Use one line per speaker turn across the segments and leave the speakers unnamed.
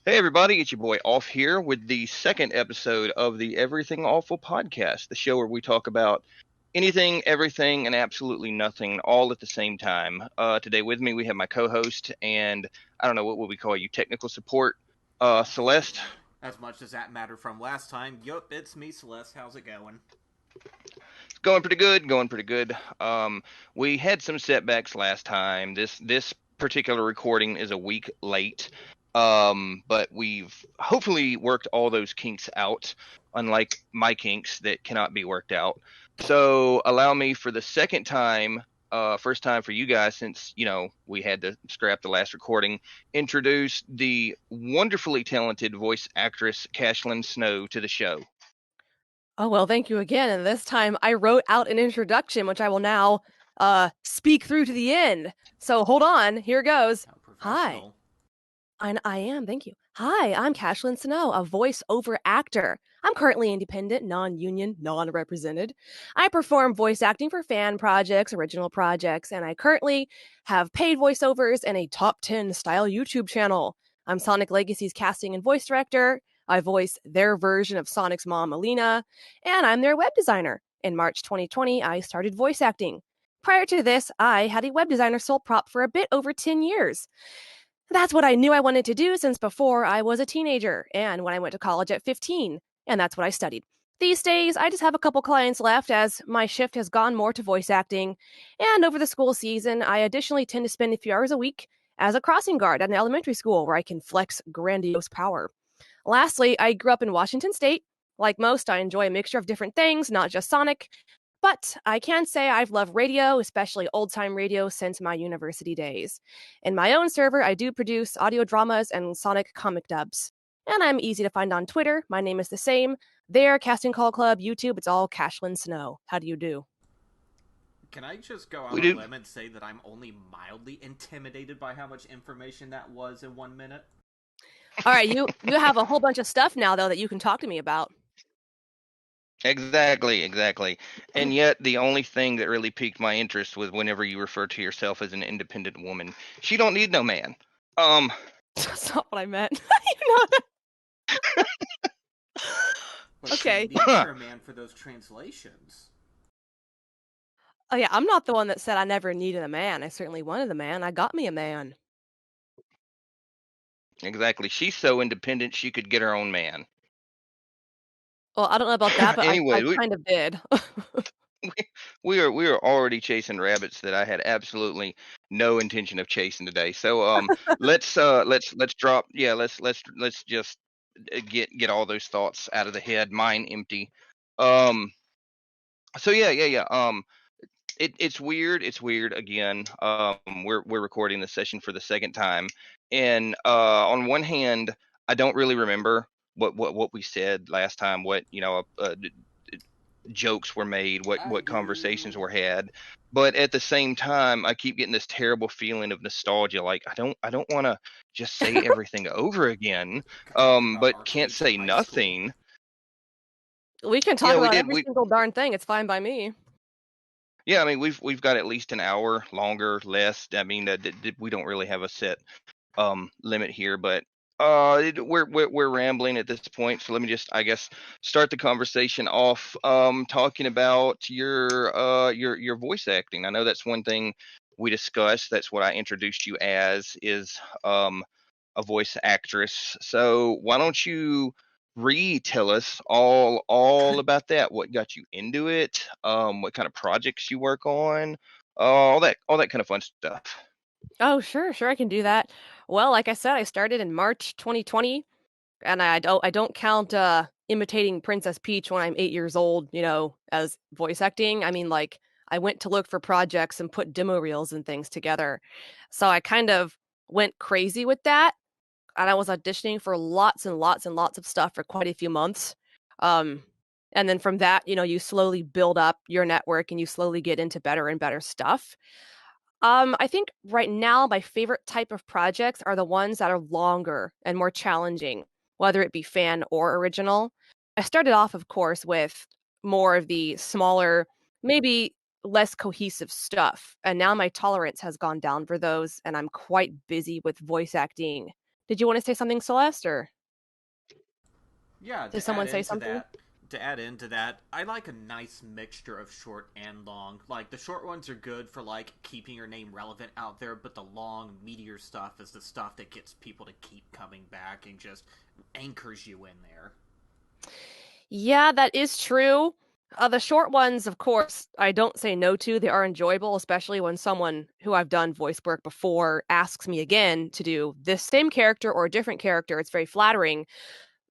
Hey everybody, it's your boy Off here with the second episode of the Everything Awful podcast, the show where we talk about anything, everything, and absolutely nothing all at the same time. Today with me we have my co-host and I don't know what would we call you, technical support, Celeste.
As much as that mattered from last time. Yup, it's me, Celeste. How's it going?
It's going pretty good, going pretty good. We had some setbacks last time. This particular recording is a week late. But we've hopefully worked all those kinks out, unlike my kinks that cannot be worked out. So allow me for the second time, first time for you guys since, we had to scrap the last recording, introduce the wonderfully talented voice actress Cashlin Snow to the show.
Oh, well, thank you again. And this time I wrote out an introduction, which I will now speak through to the end. So hold on. Here goes. Hi. I am. Thank you. Hi, I'm Cashlin Snow, a voice-over actor. I'm currently independent, non-union, non-represented. I perform voice acting for fan projects, original projects, and I currently have paid voiceovers and a top 10 style YouTube channel. I'm Sonic Legacy's casting and voice director. I voice their version of Sonic's mom, Alina, and I'm their web designer. In March 2020, I started voice acting. Prior to this, I had a web designer sole prop for a bit over 10 years. That's what I knew I wanted to do since before I was a teenager and when I went to college at 15, and that's what I studied. These days, I just have a couple clients left as my shift has gone more to voice acting, and over the school season, I additionally tend to spend a few hours a week as a crossing guard at an elementary school where I can flex grandiose power. Lastly, I grew up in Washington State. Like most, I enjoy a mixture of different things, not just Sonic, but I can say I've loved radio, especially old-time radio, since my university days. In my own server, I do produce audio dramas and Sonic comic dubs. And I'm easy to find on Twitter. My name is the same. There, Casting Call Club, YouTube, it's all Cashlin Snow. How do you do?
Can I just go
We
out on a
do.
limb and say that I'm only mildly intimidated by how much information that was in 1 minute?
All right, you have a whole bunch of stuff now, though, that you can talk to me about.
Exactly. And yet, the only thing that really piqued my interest was whenever you refer to yourself as an independent woman. She don't need no man.
That's not what I meant. You know?
But
Okay.
you need her, man, for those translations.
Oh, yeah, I'm not the one that said I never needed a man. I certainly wanted a man. I got me a man.
Exactly. She's so independent she could get her own man.
Well, I don't know about that, but
Anyway,
I kind of did.
we are already chasing rabbits that I had absolutely no intention of chasing today. So let's drop let's just get all those thoughts out of the head, mind empty. So yeah. It's weird. It's weird again. We're recording this session for the second time, and on one hand, I don't really remember what we said last time. What jokes were made, what conversations were had, but at the same time, I keep getting this terrible feeling of nostalgia. Like I don't want to just say everything over again, but can't say nothing.
We can talk about every single darn thing. It's fine by me.
Yeah, I mean we've got at least an hour, longer, less. I mean we don't really have a set limit here, but we're rambling at this point. So let me just, I guess, start the conversation off talking about your voice acting. I know that's one thing we discussed. That's what I introduced you as, is a voice actress. So why don't you retell us all about that? What got you into it? What kind of projects you work on? All that kind of fun stuff.
Oh, sure, I can do that. Well, like I said, I started in March 2020, and I don't count imitating Princess Peach when I'm 8 years old, as voice acting. I mean, like, I went to look for projects and put demo reels and things together. So I kind of went crazy with that, and I was auditioning for lots and lots and lots of stuff for quite a few months. And then from that, you slowly build up your network and you slowly get into better and better stuff. I think right now my favorite type of projects are the ones that are longer and more challenging, whether it be fan or original. I started off, of course, with more of the smaller, maybe less cohesive stuff, and now my tolerance has gone down for those, and I'm quite busy with voice acting Did you want to say something, Celeste, or
Yeah,
did
to
someone
add
say
into
something?
that, I like a nice mixture of short and long. Like the short ones are good for like keeping your name relevant out there, but the long meteor stuff is the stuff that gets people to keep coming back and just anchors you in there.
Yeah, that is true. The short ones, of course, I don't say no to. They are enjoyable, especially when someone who I've done voice work before asks me again to do this same character or a different character. It's very flattering.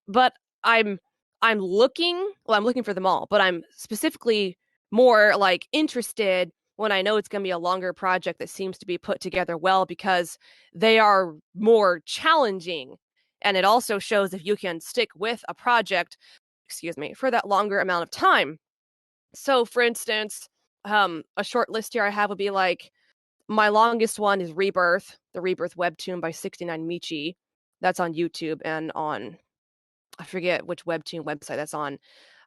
But I'm I'm looking for them all, but I'm specifically more like interested when I know it's going to be a longer project that seems to be put together well because they are more challenging. And it also shows if you can stick with a project, excuse me, for that longer amount of time. So, for instance, a short list here I have would be like my longest one is Rebirth, the Rebirth webtoon by 69 Michi. That's on YouTube and on I forget which webtoon website that's on.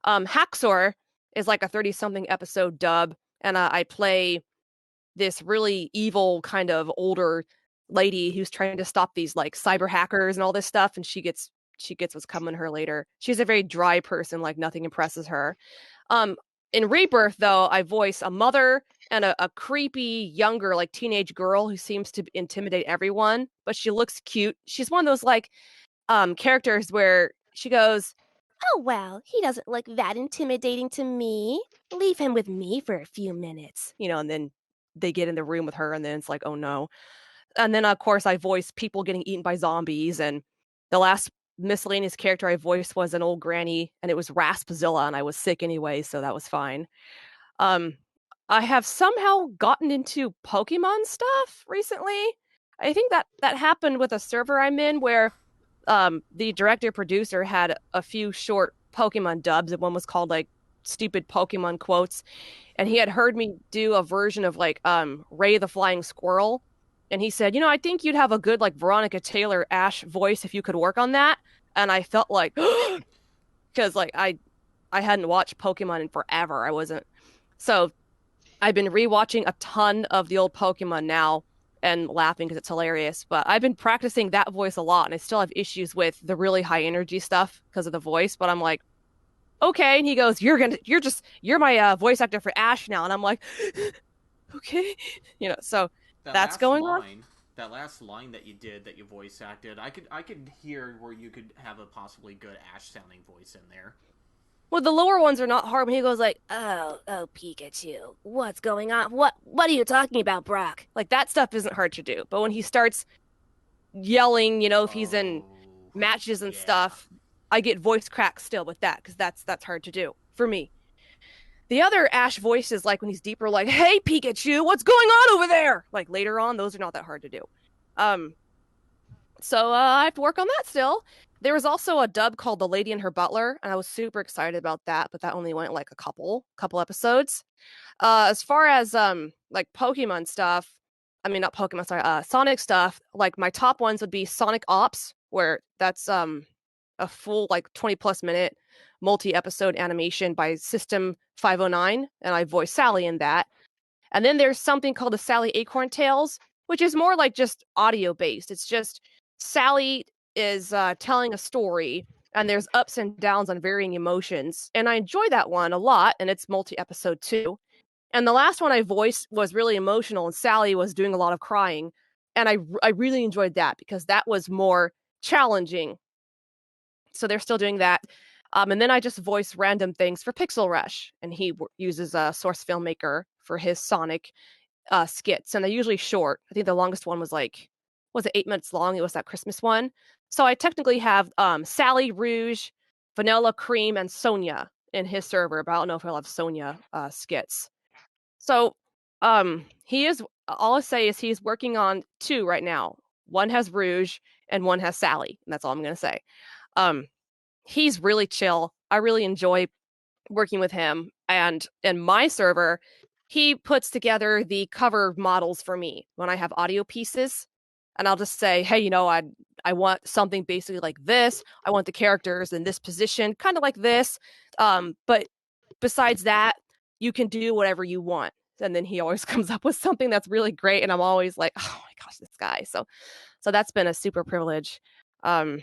Haxor is like a 30 something episode dub, and I play this really evil kind of older lady who's trying to stop these like cyber hackers and all this stuff, and she gets what's coming to her later. She's a very dry person, like nothing impresses her. Um, in Rebirth, though, I voice a mother and a creepy younger, like teenage girl who seems to intimidate everyone, but she looks cute. She's one of those like characters where she goes, "Oh well, he doesn't look that intimidating to me. Leave him with me for a few minutes." And then they get in the room with her and then it's like, "Oh no." And then of course I voice people getting eaten by zombies, and the last miscellaneous character I voiced was an old granny and it was Raspzilla and I was sick anyway, so that was fine. Um I have somehow gotten into Pokemon stuff recently. I think that happened with a server I'm in where the director producer had a few short Pokemon dubs, and one was called like stupid Pokemon quotes, and he had heard me do a version of like Ray the Flying Squirrel, and he said, I think you'd have a good like Veronica Taylor Ash voice if you could work on that. And I felt like because like I hadn't watched Pokemon in forever. I wasn't so I've been rewatching a ton of the old Pokemon now and laughing because it's hilarious. But I've been practicing that voice a lot, and I still have issues with the really high energy stuff because of the voice. But I'm like, okay. And he goes, you're my voice actor for Ash now. And I'm like, okay. So
That
that's
last
going on.
line, that last line that you did that you voice acted, I could hear where you could have a possibly good Ash sounding voice in there.
Well, the lower ones are not hard. When he goes like, "Oh, Pikachu, what's going on? What are you talking about, Brock?" Like that stuff isn't hard to do. But when he starts yelling, if he's in
Oh,
matches and
yeah.
stuff, I get voice cracks still with that because that's hard to do for me. The other Ash voice is like when he's deeper, like, "Hey Pikachu, what's going on over there?" Like later on, those are not that hard to do. Um, so I have to work on that still. There was also a dub called The Lady and Her Butler, and I was super excited about that, but that only went like a couple episodes. As far as like Pokemon stuff, I mean not Pokemon, sorry, Sonic stuff, like my top ones would be Sonic Ops, where that's a full like 20 plus minute multi-episode animation by System 509, and I voice Sally in that. And then there's something called the Sally Acorn Tales, which is more like just audio based. It's just Sally is telling a story and there's ups and downs on varying emotions. And I enjoy that one a lot, and it's multi-episode too. And the last one I voiced was really emotional, and Sally was doing a lot of crying. And I really enjoyed that because that was more challenging. So they're still doing that. And then I just voice random things for Pixel Rush, and he uses a Source Filmmaker for his Sonic skits, and they're usually short. I think the longest one was it 8 minutes long? It was that Christmas one. So I technically have Sally, Rouge, Vanilla Cream, and Sonia in his server, but I don't know if he'll have Sonia skits. So he is all I say is he's working on two right now. One has Rouge and one has Sally, and that's all I'm gonna say. Um he's really chill. I really enjoy working with him. And in my server, he puts together the cover models for me when I have audio pieces. And I'll just say, hey, I want something basically like this. I want the characters in this position, kind of like this. But besides that, you can do whatever you want. And then he always comes up with something that's really great. And I'm always like, oh my gosh, this guy. So that's been a super privilege. Um,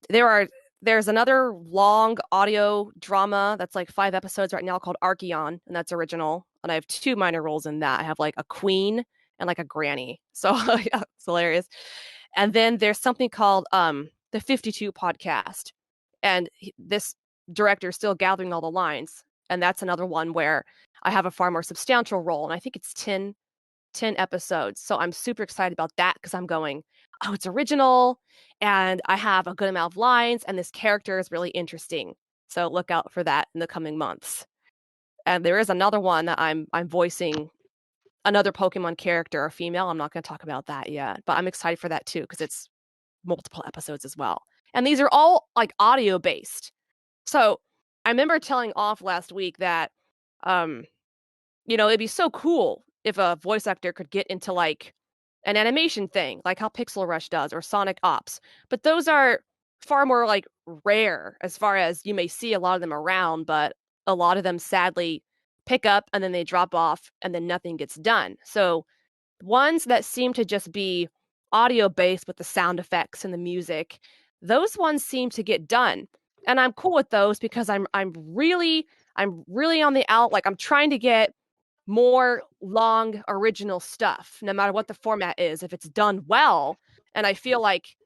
there's another long audio drama that's like 5 episodes right now called Archeon, and that's original. And I have 2 minor roles in that. I have like a queen and like a granny. So yeah, it's hilarious. And then there's something called the 52 podcast. And this director is still gathering all the lines. And that's another one where I have a far more substantial role. And I think it's 10 episodes. So I'm super excited about that because I'm going, oh, it's original and I have a good amount of lines and this character is really interesting. So look out for that in the coming months. And there is another one that I'm voicing another Pokemon character, a female. I'm not going to talk about that yet, but I'm excited for that too because it's multiple episodes as well. And these are all like audio based. So I remember telling Off last week that it'd be so cool if a voice actor could get into like an animation thing, like how Pixel Rush does or Sonic Ops. But those are far more like rare as far as you may see a lot of them around, but a lot of them sadly pick up and then they drop off and then nothing gets done. So ones that seem to just be audio based with the sound effects and the music, those ones seem to get done. And I'm cool with those because I'm really on the out, like I'm trying to get more long original stuff, no matter what the format is, if it's done well. And I feel like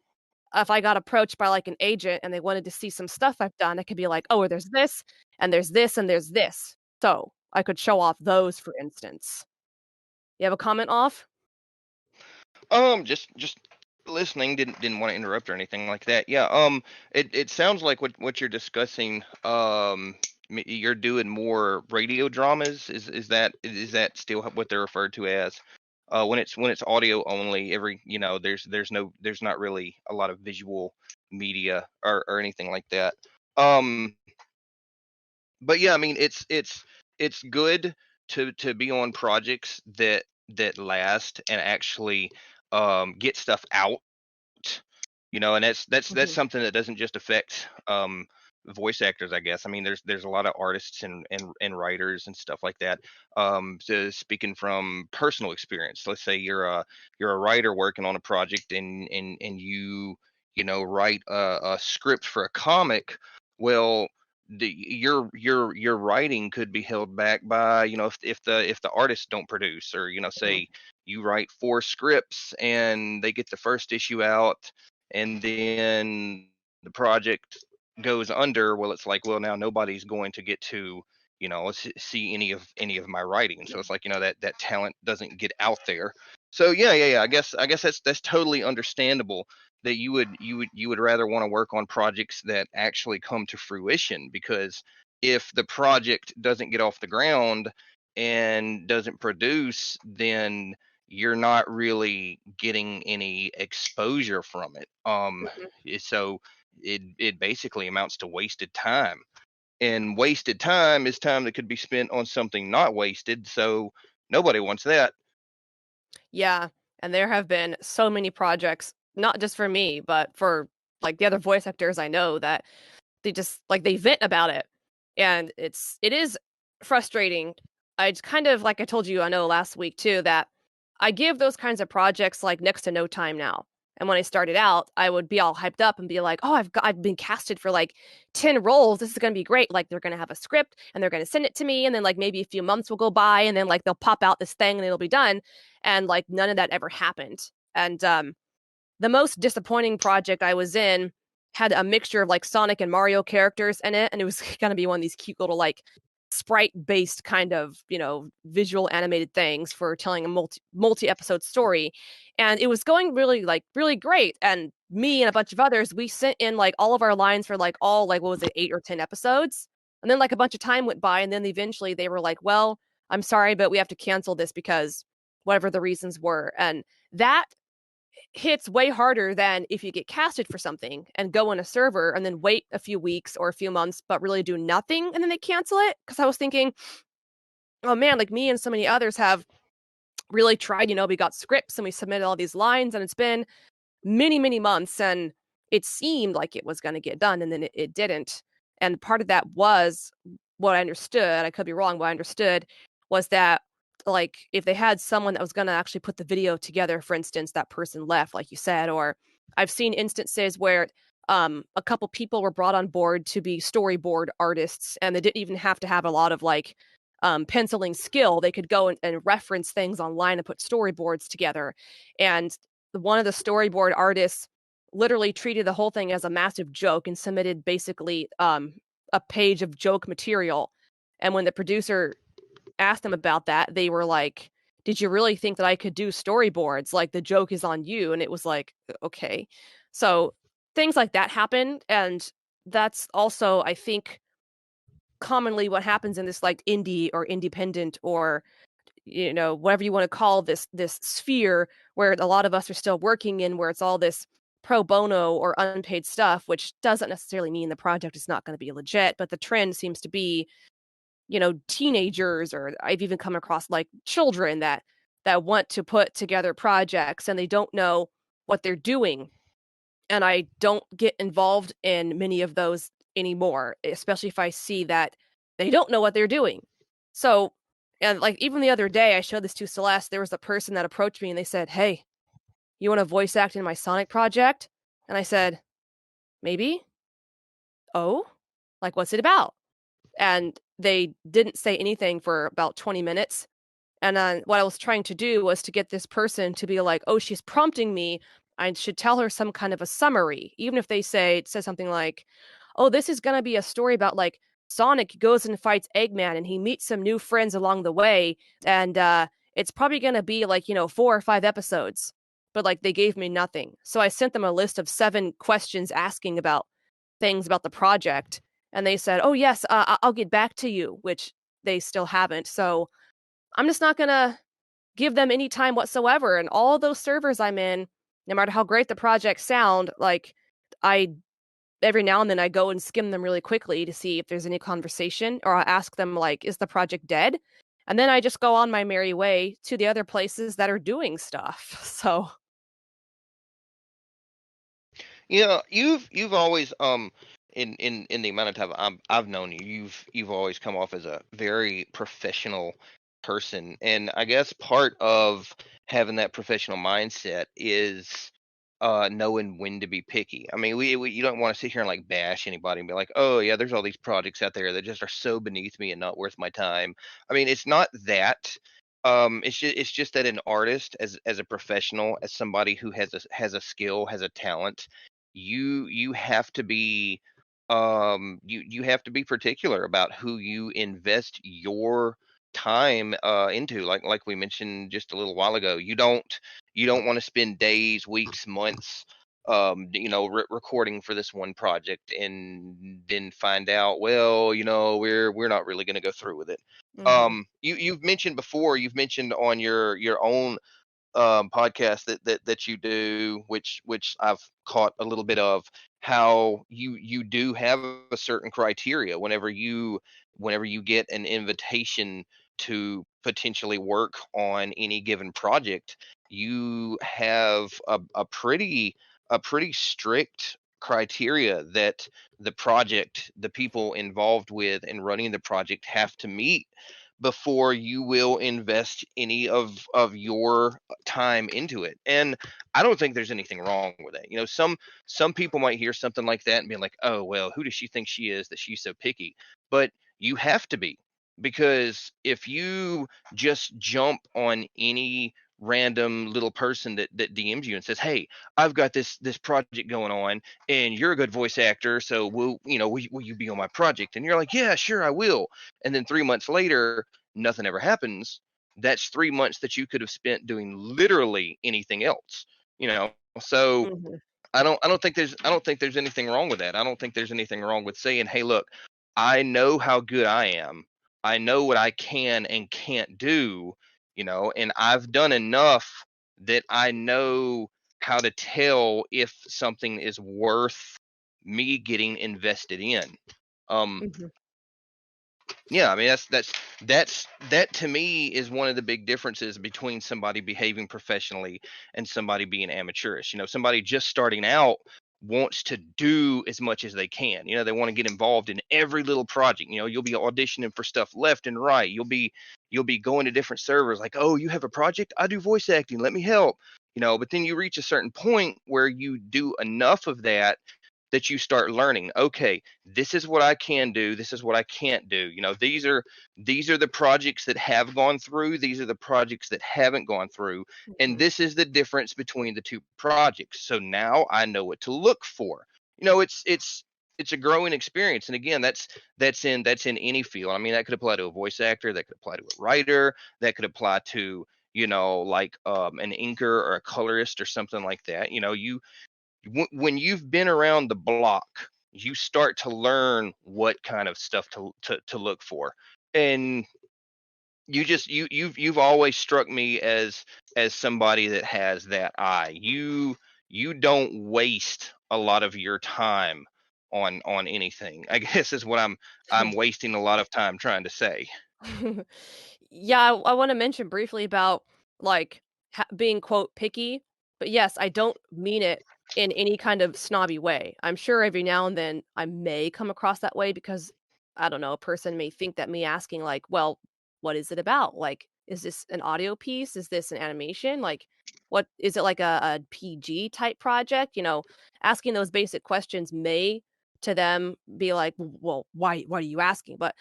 if I got approached by like an agent and they wanted to see some stuff I've done, I could be like, oh, there's this, and there's this, and there's this. So I could show off those, for instance. You have a comment off?
Just listening. Didn't want to interrupt or anything like that. Yeah. It sounds like what you're discussing. You're doing more radio dramas. Is that still what they're referred to as? When it's audio only, there's not really a lot of visual media or anything like that. Um, but yeah, I mean it's good to be on projects that last and actually get stuff out, and that's
Mhm.
something that doesn't just affect voice actors, I guess. I mean, there's a lot of artists and writers and stuff like that. So speaking from personal experience, let's say you're a writer working on a project and write a script for a comic. Well, your writing could be held back by, if the artists don't produce, or
Mhm.
say you write 4 scripts and they get the first issue out and then the project goes under. Well, it's like, well, now nobody's going to get to, see any of my writing. So it's like, that talent doesn't get out there. So yeah. I guess that's totally understandable that you would rather want to work on projects that actually come to fruition, because if the project doesn't get off the ground and doesn't produce, then you're not really getting any exposure from it.
Mhm.
So it basically amounts to wasted time. And wasted time is time that could be spent on something not wasted. So nobody wants that.
Yeah, and there have been so many projects, not just for me, but for like the other voice actors I know that they just like they vent about it. And it is frustrating. I just kind of like I told you I know last week too that I give those kinds of projects like next to no time now. And when I started out, I would be all hyped up and be like, "Oh, I've been casted for like 10 roles. This is going to be great. Like they're going to have a script and they're going to send it to me and then like maybe a few months will go by and then like they'll pop out this thing and it'll be done." And like none of that ever happened. And the most disappointing project I was in had a mixture of like Sonic and Mario characters in it, and it was gonna be one of these cute little like sprite based kind of visual animated things for telling a multi episode story, and it was going really great. And me and a bunch of others, we sent in like all of our lines for like all like what was it 8 or 10 episodes, and then like a bunch of time went by, and then eventually they were like, "Well, I'm sorry, but we have to cancel this because whatever the reasons were," and that hits way harder than if you get casted for something and go in a server and then wait a few weeks or a few months but really do nothing and then they cancel it. Because I was thinking, oh man, like me and so many others have really tried. We got scripts and we submitted all these lines and it's been many months and it seemed like it was going to get done and then it didn't. And part of that was what I understood. I could be wrong. What I understood was that like if they had someone that was going to actually put the video together, for instance, that person left, like you said, or I've seen instances where a couple people were brought on board to be storyboard artists, and they didn't even have to have a lot of like penciling skill. They could go and reference things online and put storyboards together. And one of the storyboard artists literally treated the whole thing as a massive joke and submitted basically a page of joke material. And when the producer asked them about that, they were like, "Did you really think that I could do storyboards? Like, the joke is on you." And it was like, okay. So things like that happen, and that's also, I think, commonly what happens in this like indie or independent or whatever you want to call this sphere where a lot of us are still working in, where it's all this pro bono or unpaid stuff, which doesn't necessarily mean the project is not going to be legit, but the trend seems to be teenagers, or I've even come across like children that want to put together projects and they don't know what they're doing. And I don't get involved in many of those anymore, especially if I see that they don't know what they're doing. So, and like even the other day, I showed this to Celeste. There was a person that approached me and they said, "Hey, you want to voice act in my Sonic project?" And I said, "Maybe." "Oh, like what's it about?" And they didn't say anything for about 20 minutes. And then what I was trying to do was to get this person to be like, "Oh, she's prompting me. I should tell her some kind of a summary." Even if they says something like, "Oh, this is going to be a story about like Sonic goes and fights Eggman and he meets some new friends along the way. And it's probably going to be like, 4 or 5 episodes." But like they gave me nothing. So I sent them a list of 7 questions asking about things about the project. And they said, "Oh, yes, I'll get back to you," which they still haven't. So I'm just not going to give them any time whatsoever. And all those servers I'm in, no matter how great the projects sound, like I every now and then I go and skim them really quickly to see if there's any conversation, or I'll ask them like, "Is the project dead?" And then I just go on my merry way to the other places that are doing stuff. So
Yeah, you've always in the amount of time I've known you, you've always come off as a very professional person, and I guess part of having that professional mindset is knowing when to be picky. I mean, we you don't want to sit here and like bash anybody and be like, "Oh yeah, there's all these projects out there that just are so beneath me and not worth my time." I mean, it's not that. It's just that an artist, as a professional, as somebody who has a skill, has a talent, you have to be you have to be particular about who you invest your time into, like we mentioned just a little while ago. You don't want to spend days, weeks, months recording for this one project and then find out, well, we're not really going to go through with it.
mhm.
You've mentioned on your own podcast that you do, which I've caught a little bit of, how you do have a certain criteria whenever you get an invitation to potentially work on any given project. You have a pretty strict criteria that the people involved with and running the project have to meet before you will invest any of your time into it. And I don't think there's anything wrong with it. Some people might hear something like that and be like, "Oh, well, who does she think she is that she's so picky?" But you have to be, because if you just jump on any random little person that DMs you and says, "Hey, I've got this project going on and you're a good voice actor, so will you be on my project?" And you're like, "Yeah, sure, I will." And then 3 months later, nothing ever happens. That's 3 months that you could have spent doing literally anything else. You know, so
Mhm.
I don't think there's anything wrong with that. I don't think there's anything wrong with saying, "Hey, look, I know how good I am. I know what I can and can't do, and I've done enough that I know how to tell if something is worth me getting invested in." Um,
Mhm.
yeah, I mean that to me is one of the big differences between somebody behaving professionally and somebody being amateurish. Somebody just starting out wants to do as much as they can. They want to get involved in every little project. You'll be auditioning for stuff left and right. You'll be going to different servers like, "Oh, you have a project? I do voice acting. Let me help." But then you reach a certain point where you do enough of that you start learning, okay, this is what I can do, this is what I can't do. These are the projects that have gone through, these are the projects that haven't gone through, and this is the difference between the two projects. So now I know what to look for. It's a growing experience, and again, that's in any field. I mean, that could apply to a voice actor, that could apply to a writer, that could apply to like an inker or a colorist or something like that. When you've been around the block, you start to learn what kind of stuff to look for. And you've always struck me as somebody that has that eye. You don't waste a lot of your time on anything, I guess, is what I'm wasting a lot of time trying to say.
Yeah, I want to mention briefly about like being quote picky, but yes, I don't mean it in any kind of snobby way. I'm sure every now and then I may come across that way because I don't know, a person may think that me asking like, well, what is it about? Like, is this an audio piece? Is this an animation? Like, what is it, like a PG type project? Asking those basic questions may to them be like, well, why are you asking? But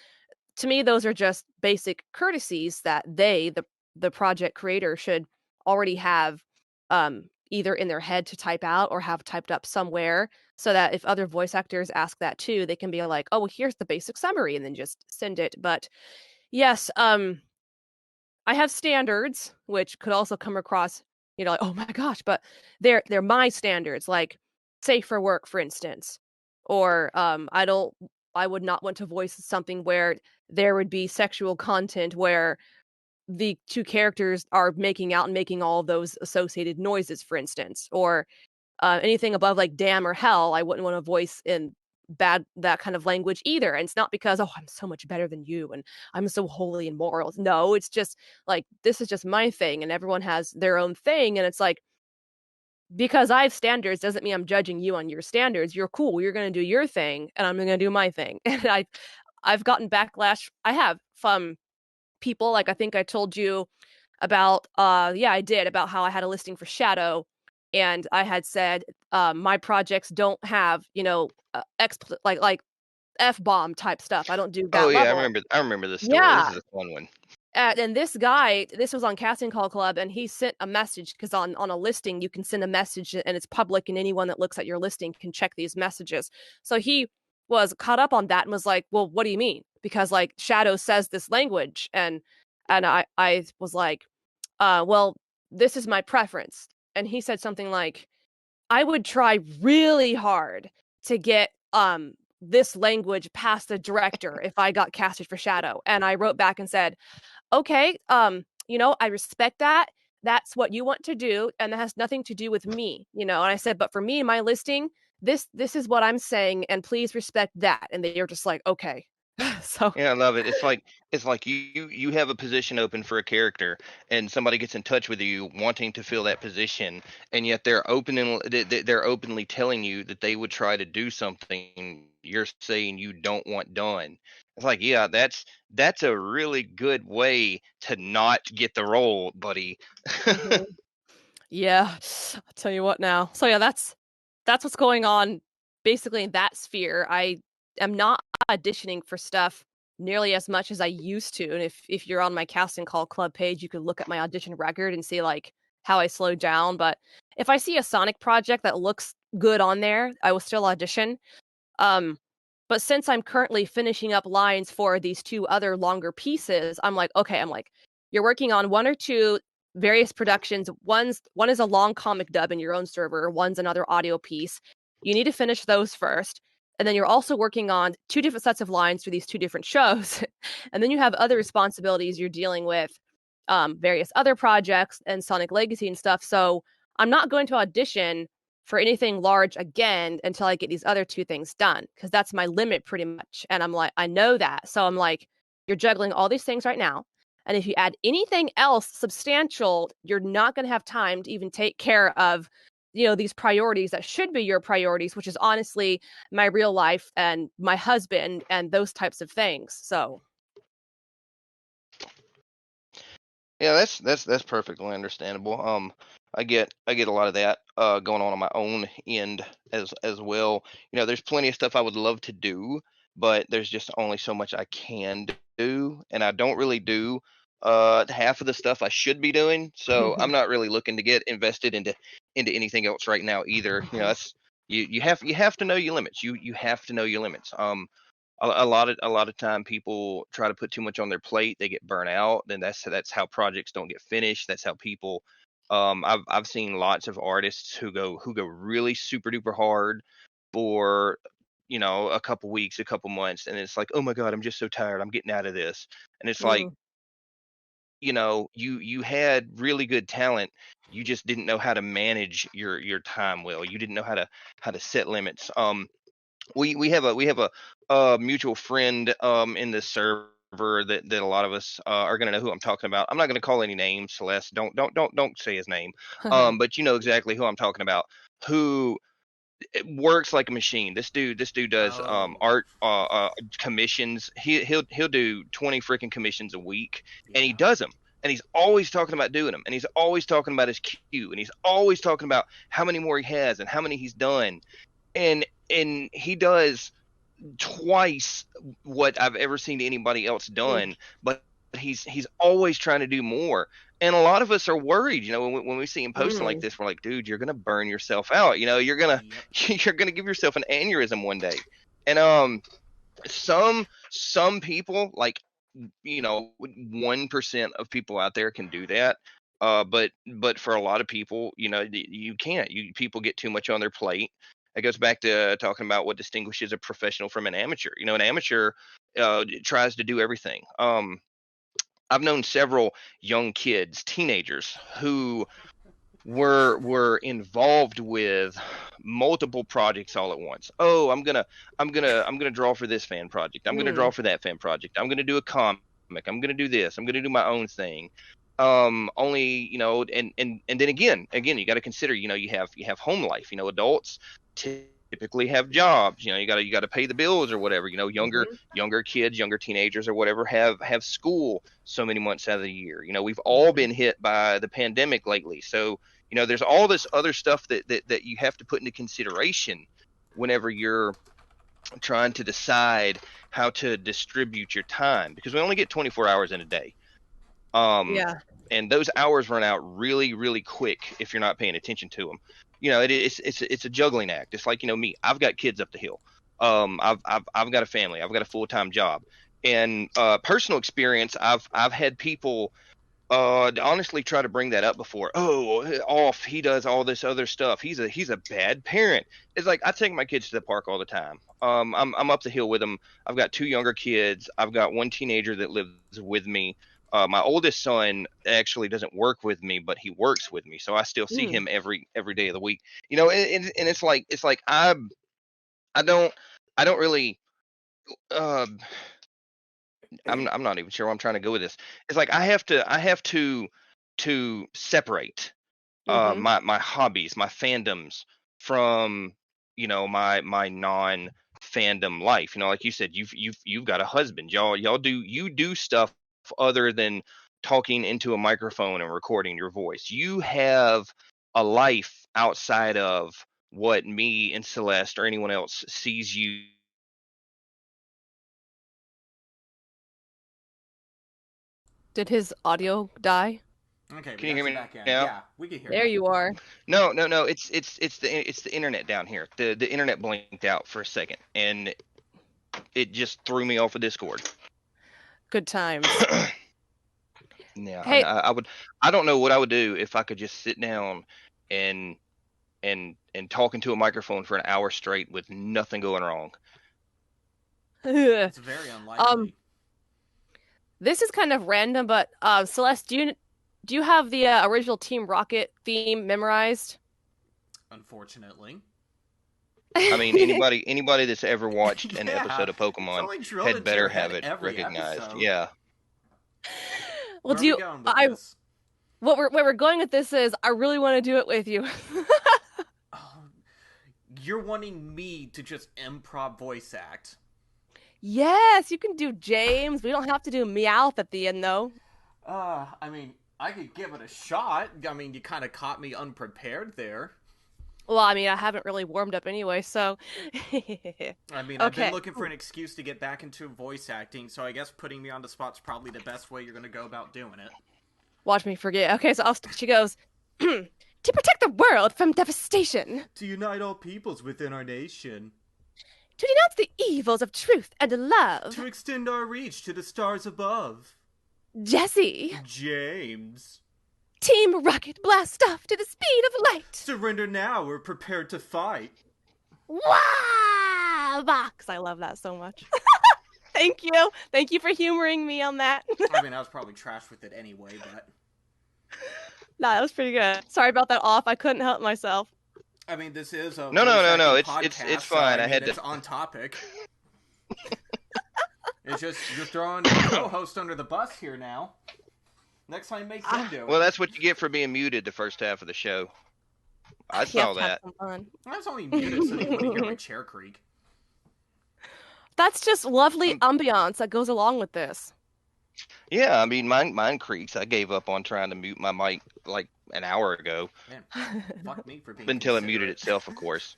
to me, those are just basic courtesies that the project creator, should already have either in their head to type out or have typed up somewhere, so that if other voice actors ask that too, they can be like, oh, well, here's the basic summary, and then just send it. But yes, I have standards, which could also come across, like, oh my gosh, but they're my standards, like safe for work, for instance. Or I would not want to voice something where there would be sexual content where the two characters are making out and making all of those associated noises, for instance. Or anything above like damn or hell, I wouldn't want to voice in that kind of language either. And it's not because, oh, I'm so much better than you and I'm so holy and moral. No, it's just like, this is just my thing and everyone has their own thing. And it's like, because I have standards doesn't mean I'm judging you on your standards. You're cool, you're going to do your thing and I'm going to do my thing. And I've gotten backlash, I have, from people, like I think I told you about, yeah, I did, about how I had a listing for Shadow, and I had said my projects don't have, like F-bomb type stuff. I don't do
Oh
that
yeah,
level.
I remember this story. This
Yeah.
is a fun one.
And this guy, this was on Casting Call Club, and he sent a message, because on a listing you can send a message and it's public, and anyone that looks at your listing can check these messages. So he was caught up on that and was like, well, what do you mean? Because like Shadow says this language, and I was like, well, this is my preference. And he said something like, I would try really hard to get this language past the director if I got casted for Shadow. And I wrote back and said, okay, I respect that. That's what you want to do, and that has nothing to do with me, And I said, but for me, my listing, this is what I'm saying, and please respect that. And they were just like, okay. So
Yeah, I love it. It's like you have a position open for a character, and somebody gets in touch with you wanting to fill that position, and yet they're openly telling you that they would try to do something you're saying you don't want done. It's like, yeah, that's a really good way to not get the role, buddy.
mhm. Yeah, I'll tell you what now. So yeah, that's what's going on basically in that sphere. I am not auditioning for stuff nearly as much as I used to. And if you're on my Casting Call Club page, you could look at my audition record and see like how I slowed down. But if I see a Sonic project that looks good on there, I will still audition. Um, but since I'm currently finishing up lines for these two other longer pieces, I'm like, okay, you're working on one or two various productions. One is a long comic dub in your own server, one's another audio piece. You need to finish those first. And then you're also working on two different sets of lines for these two different shows. And then you have other responsibilities you're dealing with, various other projects and Sonic Legacy and stuff. So I'm not going to audition for anything large again until I get these other two things done, because that's my limit pretty much. And I'm like, I know that. So I'm like, you're juggling all these things right now. And if you add anything else substantial, you're not going to have time to even take care of, these priorities that should be your priorities, which is honestly my real life and my husband and those types of things. So
Yeah, that's perfectly understandable. I get a lot of that going on my own end as well. There's plenty of stuff I would love to do, but there's just only so much I can do, and I don't really do half of the stuff I should be doing. So I'm not really looking to get invested into anything else right now either. That's you have to know your limits. You have to know your limits. A lot of time people try to put too much on their plate, they get burnt out, then that's how projects don't get finished. That's how people I've seen lots of artists who go really super duper hard for a couple weeks, a couple months, and it's like, oh my god, I'm just so tired, I'm getting out of this. And it's like,
Mm.
you had really good talent, you just didn't know how to manage your time well, you didn't know how to set limits. We have a mutual friend in this server that a lot of us are going to know who I'm talking about. I'm not going to call any names, Celeste. Don't say his name. But you know exactly who I'm talking about. Who works like a machine. This dude does
Oh,
art commissions. He'll do 20 freaking commissions a week, and he
yeah.
does them. And he's always talking about doing them, and he's always talking about his queue, and he's always talking about how many more he has and how many he's done. And he does twice what I've ever seen anybody else
Mm.
done, but he's always trying to do more. And a lot of us are worried, when we see him posting like
Mm.
this, we're like, dude, you're gonna burn yourself out. You're gonna
Yep.
you're gonna give yourself an aneurysm one day. And some people, like, 1% of people out there can do that. But for a lot of people, you can't. People get too much on their plate. It goes back to talking about what distinguishes a professional from an amateur. An amateur tries to do everything. I've known several young kids, teenagers, who were involved with multiple projects all at once. Oh, I'm gonna draw for this fan project. I'm gonna draw
Mm.
for that fan project. I'm gonna do a comic. I'm gonna do this. I'm gonna do my own thing. Only, and then again, you got to consider, you have home life. Adults typically have jobs. You got to pay the bills or whatever.
Mhm.
Younger kids, younger teenagers or whatever have school so many months out of the year. We've all
Mhm.
been hit by the pandemic lately. So, there's all this other stuff that you have to put into consideration whenever you're trying to decide how to distribute your time, because we only get 24 hours in a day. Um,
Yeah.
and those hours run out really, really quick if you're not paying attention to them. It's a juggling act. It's like, me. I've got kids up the hill. I've got a family. I've got a full-time job. And personal experience, I've had people honestly try to bring that up before. Oh, off, he does all this other stuff. He's a bad parent. It's like, I take my kids to the park all the time. I'm up the hill with them. I've got two younger kids. I've got one teenager that lives with me. My oldest son actually doesn't work with me, but he works with me, so I still see
Mm.
him every day of the week. And it's like I don't I don't really uh, I'm not even sure where I'm trying to go with this. It's like I have to separate
Mhm.
my hobbies, my fandoms from my non fandom life. Like you said, you've got a husband. You do stuff other than talking into a microphone and recording your voice. You have a life outside of what me and Celeste or anyone else sees you.
Did his audio die?
Okay, we
Can you hear
got you
me
back in.
now?
Yeah, we can hear
There
you.
you are.
No, no, no. It's the internet down here. The internet blinked out for a second, and it just threw me off of Discord.
Good times.
Yeah, and
Hey,
I don't know what I would do if I could just sit down and and talk into a microphone for an hour straight with nothing going wrong.
It's very
um,
unlikely.
this is kind of random, but Celeste, do you have the original Team Rocket theme memorized?
Unfortunately.
I mean, anybody that's ever watched an
Yeah,
episode of
it's
Pokemon
only drilled
had
into your
better have
head
it
every
recognized.
episode.
Yeah.
Well,
Where are
do
we
you?
going with
I
this?
where we're going with this is I really want to do it with you.
Oh, you're wanting me to just improv voice act.
Yes, you can do James. We don't have to do Meowth at the end though.
I mean, I could give it a shot. I mean, you kind of caught me unprepared there.
Well, I mean, I haven't really warmed up anyway, so.
I mean, I've been
Okay.
looking for an excuse to get back into voice acting, so I guess putting me on the spot's probably the best way you're going to go about doing it.
Watch me forget. Okay, so she goes, to protect the world from devastation.
To unite all peoples within our nation.
To denounce the evils of truth and love.
To extend our reach to the stars above.
Jesse.
James.
Team Rocket blast off to the speed of light.
Surrender now or prepare to fight.
Wah! Box. I love that so much. Thank you. Thank you for humoring me on that.
I mean, I was probably trash with it anyway, but...
Nah, that was pretty good. Sorry about that off. I couldn't help myself.
I mean, this is a
No. It's fine.
So,
I had
it's
to...
on topic. It's just you're throwing the co-host under the bus here now. Next time, make him do it.
Well, that's what you get for being muted the first half of the show. I saw that.
I was only muted so they wouldn't hear my chair creak.
That's just lovely ambiance that goes along with this.
Yeah, I mean, mine creaks. I gave up on trying to mute my mic like an hour ago.
Man, fuck me for being
Until it muted itself, of course.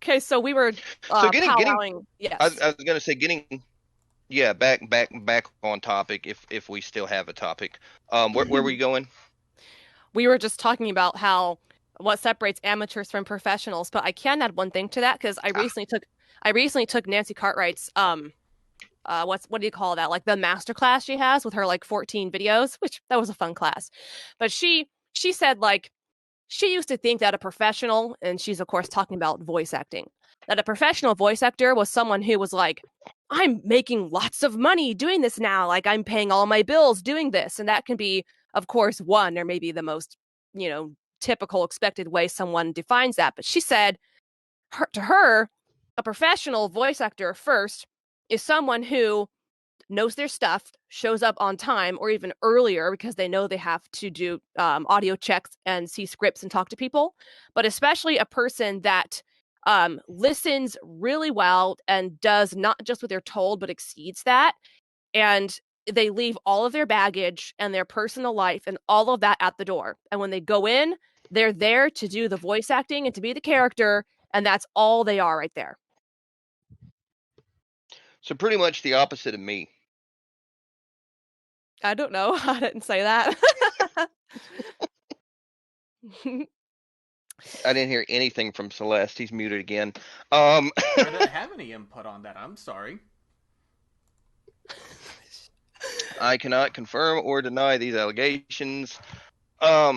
Okay, so we were powwowing. Yes.
I was going to say back on topic if we still have a topic. Where were we going?
We were just talking about what separates amateurs from professionals, but I can add one thing to that because I recently took Nancy Cartwright's what do you call that? Like the master class she has with her like 14 videos, which that was a fun class. But she said like she used to think that a professional, and she's of course talking about voice acting, that a professional voice actor was someone who was like, I'm making lots of money doing this now, like I'm paying all my bills doing this. And that can be, of course, one or maybe the most, typical expected way someone defines that. But she said to her, a professional voice actor first is someone who knows their stuff, shows up on time or even earlier because they know they have to do audio checks and see scripts and talk to people, but especially a person that listens really well and does not just what they're told, but exceeds that. And they leave all of their baggage and their personal life and all of that at the door. And when they go in, they're there to do the voice acting and to be the character. And that's all they are right there.
So pretty much the opposite of me.
I don't know. I didn't say that.
I didn't hear anything from Celeste. He's muted again.
I didn't have any input on that. I'm sorry.
I cannot confirm or deny these allegations. Yeah,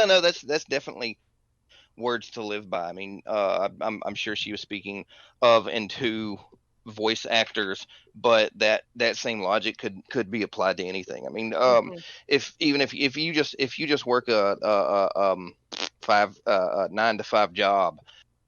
no, that's definitely words to live by. I mean, I'm sure she was speaking of and to voice actors, but that same logic could be applied to anything. I mean, if you just work a 9 to 5 job,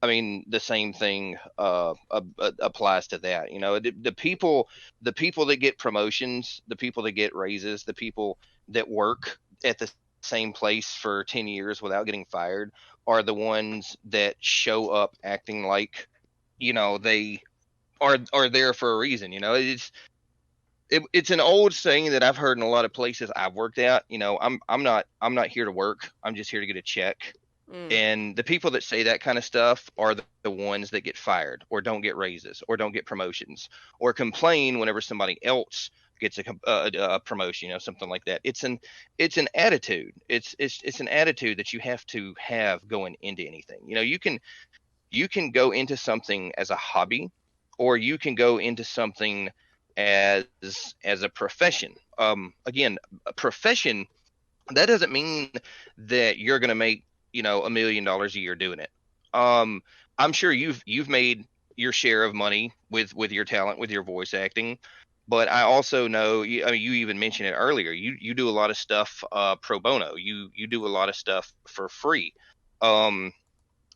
I mean, the same thing applies to that. The people that get promotions, the people that get raises, the people that work at the same place for 10 years without getting fired are the ones that show up acting like, they are there for a reason. It's an old saying that I've heard in a lot of places I've worked at. I'm not here to work. I'm just here to get a check. And the people that say that kind of stuff are the ones that get fired or don't get raises or don't get promotions or complain whenever somebody else gets a promotion, something like that. It's an attitude. It's an attitude that you have to have going into anything. You can go into something as a hobby, or you can go into something as a profession. Again, a profession, that doesn't mean that you're going to make $1 million a year doing it. I'm sure you've made your share of money with your talent, with your voice acting, but I also know you even mentioned it earlier. You do a lot of stuff pro bono. You do a lot of stuff for free.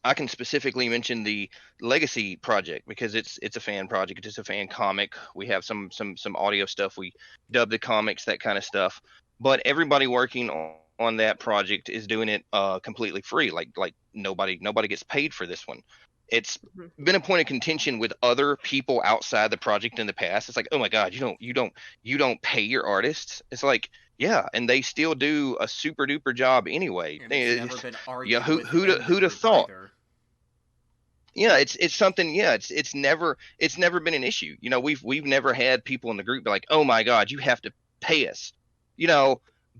I can specifically mention the Legacy project because it's a fan project. It's a fan comic. We have some audio stuff. We dub the comics, that kind of stuff. But everybody working on that project is doing it completely free. Like nobody gets paid for this one. it's been a point of contention with other people outside the project in the past. It's like, oh my God, you don't pay your artists. It's like, yeah, and they still do a super duper job anyway.
And it's never been argued
Who'd have thought?
either.
Yeah, it's something. Yeah, it's never been an issue. We've never had people in the group be like, oh my God, you have to pay us.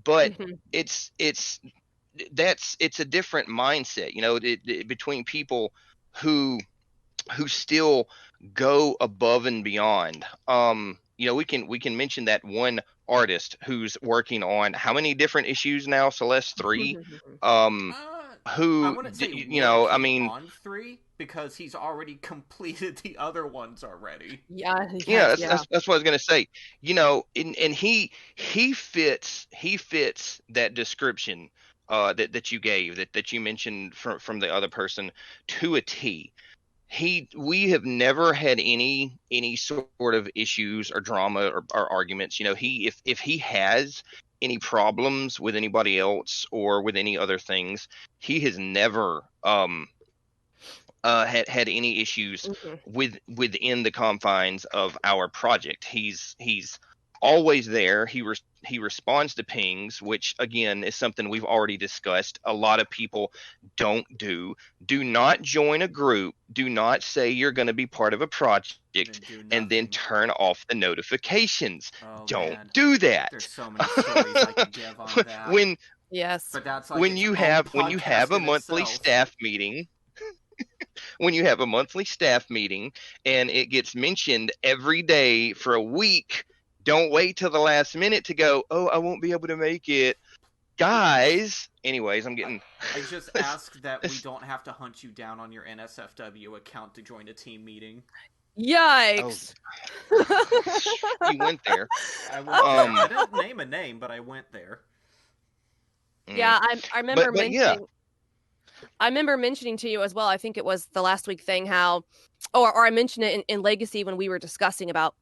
But it's a different mindset. Between people who still go above and beyond. We can mention that one artist who's working on how many different issues now, Celeste? 3. Who
I wouldn't say
I mean,
on 3 because he's already completed the other ones already.
Yeah,
that's what I was gonna say. And he fits that description that you gave, that you mentioned from the other person to a T. We have never had any sort of issues or drama or arguments. If he has any problems with anybody else or with any other things, he has never had any issues within the confines of our project. He's always there. He responds to pings, which again is something we've already discussed. A lot of people don't do. Do not join a group. Do not say you're going to be part of a project and then turn off the notifications. Don't do that.
There's so many stories I could give on that.
But
that's like
when you have a monthly staff meeting. When you have a monthly staff meeting and it gets mentioned every day for a week, don't wait till the last minute to go, oh, I won't be able to make it. Guys, anyways, I'm getting...
I just ask that we don't have to hunt you down on your NSFW account to join a team meeting.
Yikes.
Oh. You went there.
I didn't name a name, but I went there.
Yeah, I remember mentioning... I remember mentioning to you as well, I think it was the last week thing, how, or I mentioned it in Legacy when we were discussing about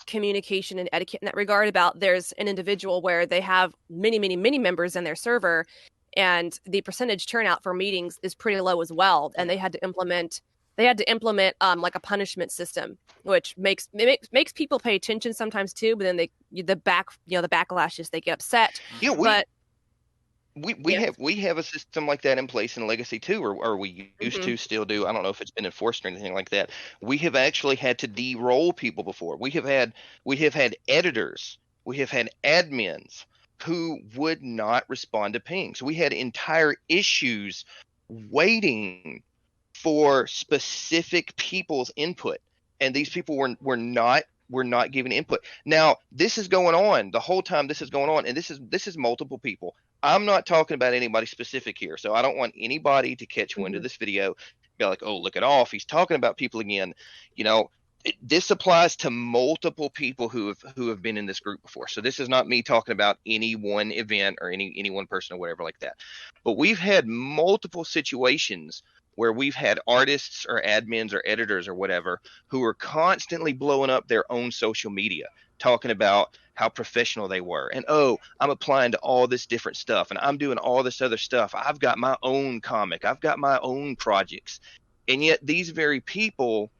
communication and etiquette in that regard, about there's an individual where they have many members in their server and the percentage turnout for meetings is pretty low as well. And they had to implement like a punishment system, which makes people pay attention sometimes too, but then the backlash is they get upset.
Yeah, we have a system like that in place in Legacy too, or we used to, still do. I don't know if it's been enforced or anything like that. We have actually had to de-roll people before. We have had editors, we have had admins who would not respond to pings. We had entire issues waiting for specific people's input, and these people were not giving input. Now this is going on the whole time. This is going on, and this is multiple people. I'm not talking about anybody specific here, so I don't want anybody to catch wind of this video, be like, oh, look it off, he's talking about people again. This applies to multiple people who have been in this group before. So this is not me talking about any one event or any one person or whatever like that. But we've had multiple situations where we've had artists or admins or editors or whatever who are constantly blowing up their own social media, talking about how professional they were. And, oh, I'm applying to all this different stuff and I'm doing all this other stuff. I've got my own comic. I've got my own projects. And yet these very people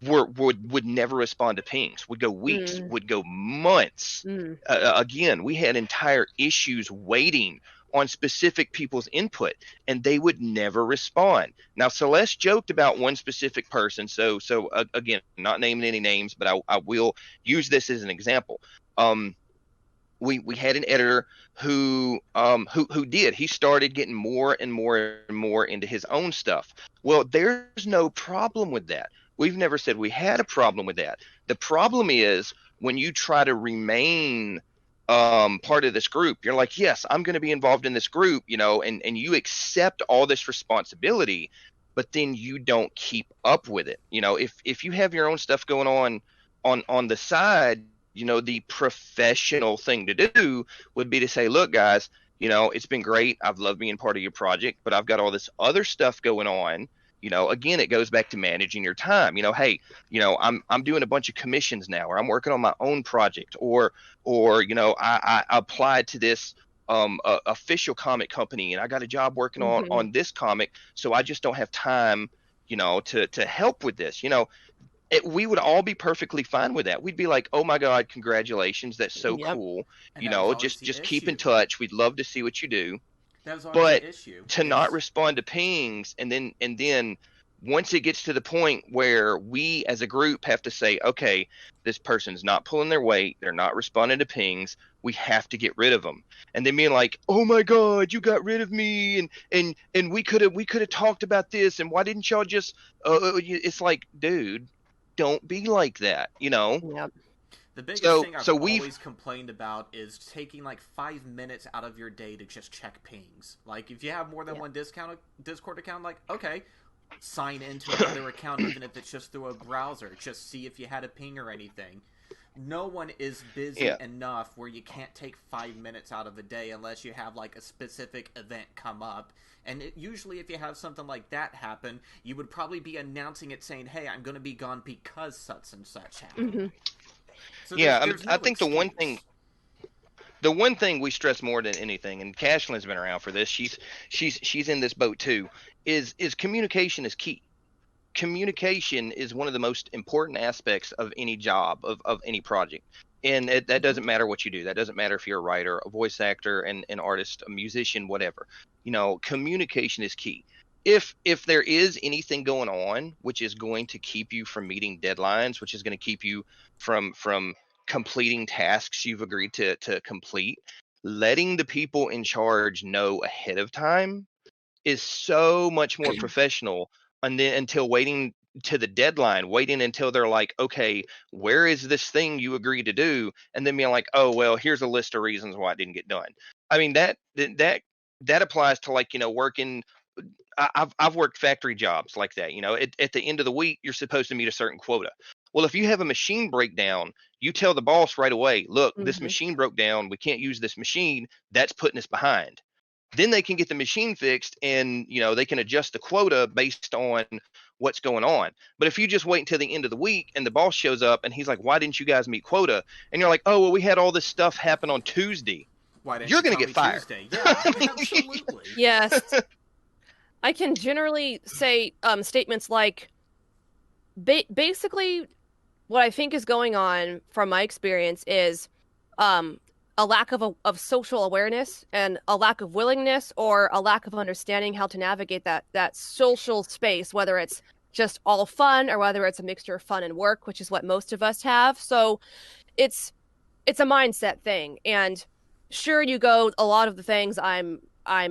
would never respond to pings, would go weeks, would go months. Again, we had entire issues waiting on specific people's input, and they would never respond. Now, Celeste joked about one specific person, so again, not naming any names, but I will use this as an example. We had an editor who did. He started getting more and more into his own stuff. Well, there's no problem with that. We've never said we had a problem with that. The problem is when you try to remain part of this group, you're like, yes, I'm going to be involved in this group, and you accept all this responsibility, but then you don't keep up with it. If you have your own stuff going on the side, the professional thing to do would be to say, look, guys, it's been great. I've loved being part of your project, but I've got all this other stuff going on. Again, it goes back to managing your time. Hey, I'm doing a bunch of commissions now, or I'm working on my own project, or I applied to this official comic company and I got a job working on this comic, so I just don't have time to help with this. We would all be perfectly fine with that. We'd be like, oh my God, congratulations. That's so
Yep.
cool.
And that was always
Just
the
keep in
issue.
touch. We'd love to see what you do.
That was always
But
the issue.
to not respond to pings, and then once it gets to the point where we as a group have to say, okay, this person's not pulling their weight, they're not responding to pings, we have to get rid of them. And then being like, oh my God, you got rid of me, and we could have talked about this, and why didn't y'all just it's like, dude, don't be like that.
Yep.
The biggest
So
thing I've
so we've
always complained about is taking like 5 minutes out of your day to just check pings. Like, if you have more than one Discord account, like, okay, sign into another account, even if it's just through a browser. Just see if you had a ping or anything. No one is busy enough where you can't take 5 minutes out of a day unless you have like a specific event come up. And usually if you have something like that happen, you would probably be announcing it saying, hey, I'm going to be gone because such and such happened.
Mm-hmm.
So
there's
no
I think
excuse.
the one thing we stress more than anything, and Cashlin's been around for this, she's in this boat too, is communication is key. Communication is one of the most important aspects of any job, of any project. And that doesn't matter what you do. That doesn't matter if you're a writer, a voice actor, an artist, a musician, whatever. Communication is key. If there is anything going on which is going to keep you from meeting deadlines, which is going to keep you from completing tasks you've agreed to complete, letting the people in charge know ahead of time is so much more professional, and then until waiting to the deadline, waiting until they're like, okay, where is this thing you agreed to do, and then being like, oh well, here's a list of reasons why it didn't get done. I mean, that applies to, like, working. I've worked factory jobs like that. At the end of the week, you're supposed to meet a certain quota. Well, if you have a machine breakdown, you tell the boss right away, look, this
Mm-hmm.
machine broke down, we can't use this machine, that's putting us behind. Then they can get the machine fixed, and they can adjust the quota based on what's going on. But if you just wait until the end of the week and the boss shows up and he's like, why didn't you guys meet quota, and you're like, oh well, we had all this stuff happen on Tuesday,
Why didn't
you're
you
going to
tell
get
me
fired.
Tuesday? Yeah, absolutely.
Yes. I can generally say statements like, basically, what I think is going on from my experience is um, a lack of social awareness and a lack of willingness or a lack of understanding how to navigate that social space, whether it's just all fun or whether it's a mixture of fun and work, which is what most of us have. So it's a mindset thing. And sure, you go, a lot of the things I'm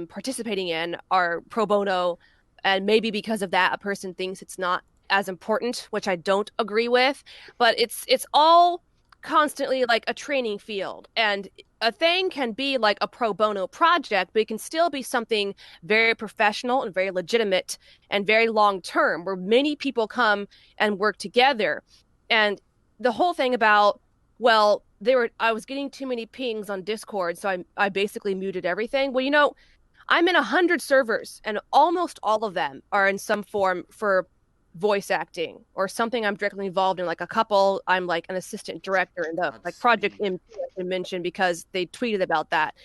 participating in are pro bono, and maybe because of that a person thinks it's not as important, which I don't agree with, but it's all constantly like a training field, and a thing can be like a pro bono project, but it can still be something very professional and very legitimate and very long term, where many people come and work together. And the whole thing about, well, I was getting too many pings on Discord, so I basically muted everything. Well, I'm in 100 servers, and almost all of them are in some form for voice acting or something I'm directly involved in. Like a couple, I'm like an assistant director in the like Project MP I mentioned because they tweeted about that.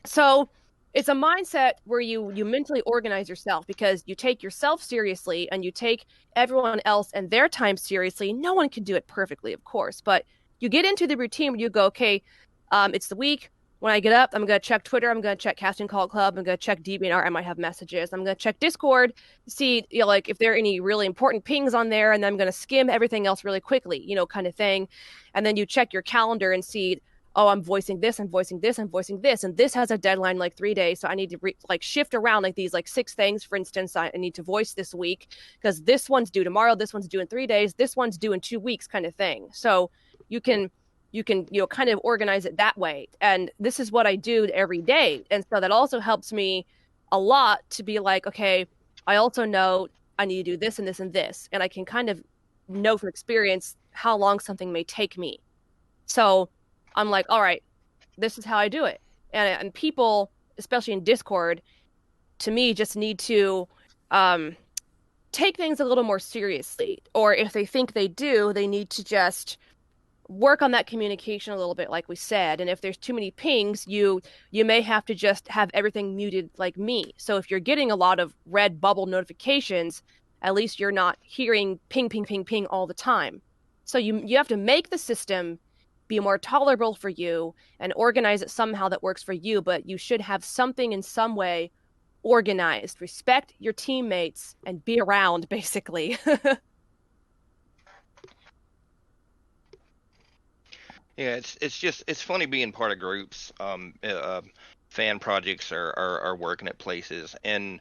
So it's a mindset where you mentally organize yourself, because you take yourself seriously and you take everyone else and their time seriously. No one can do it perfectly, of course, but you get into the routine where you go, okay, it's the week. When I get up, I'm going to check Twitter. I'm going to check Casting Call Club. I'm going to check DeviantArt. I might have messages. I'm going to check Discord to see, like, if there are any really important pings on there. And then I'm going to skim everything else really quickly, kind of thing. And then you check your calendar and see, oh, I'm voicing this, I'm voicing this, I'm voicing this. And this has a deadline like 3 days. So I need to shift around like these like 6 things. For instance, I need to voice this week because this one's due tomorrow. This one's due in 3 days. This one's due in 2 weeks, kind of thing. So you can kind of organize it that way. And this is what I do every day. And so that also helps me a lot to be like, okay, I also know I need to do this and this and this. And I can kind of know from experience how long something may take me. So I'm like, all right, this is how I do it. And people, especially in Discord, to me, just need to take things a little more seriously. Or if they think they do, they need to just work on that communication a little bit, like we said. And if there's too many pings, you may have to just have everything muted like me. So if you're getting a lot of red bubble notifications, at least you're not hearing ping, ping, ping, ping all the time. So you have to make the system be more tolerable for you and organize it somehow that works for you, but you should have something in some way organized. Respect your teammates and be around, basically.
Yeah, it's funny being part of groups. Fan projects are working at places, and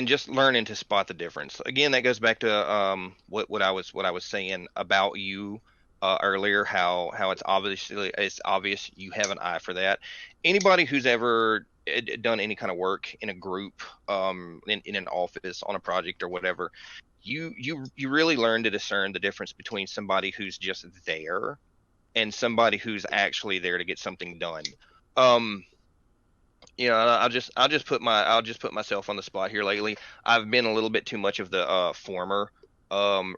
just learning to spot the difference. Again, that goes back to what I was saying about you earlier. How it's obvious you have an eye for that. Anybody who's ever done any kind of work in a group, in an office on a project or whatever, you really learn to discern the difference between somebody who's just there and somebody who's actually there to get something done. Um, I'll just put myself on the spot here lately. I've been a little bit too much of the former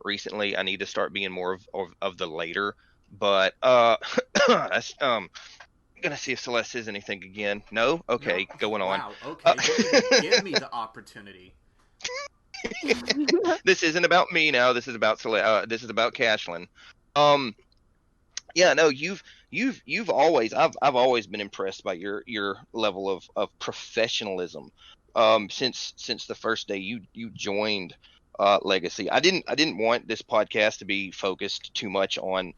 recently. I need to start being more of the later. But that's gonna see if Celeste says anything again. No? Okay,
no.
going on.
Wow, okay. Give me the opportunity.
This isn't about me now. This is about this is about Cashlin. Um Yeah, no, you've always I've always been impressed by your level of professionalism. Since the first day you joined Legacy. I didn't want this podcast to be focused too much on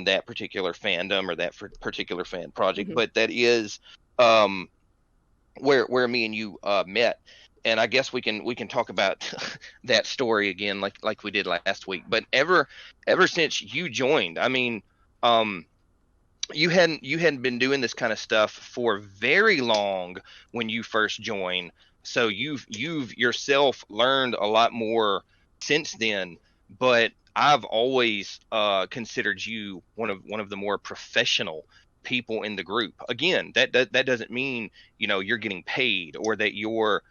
that particular fandom or that particular fan project, but that is um where me and you met. And I guess we can talk about that story again like we did last week. But ever since you joined, I mean, um you hadn't been doing this kind of stuff for very long when you first joined. So you've yourself learned a lot more since then. But I've always considered you one of the more professional people in the group. Again, that doesn't mean you're getting paid or that you're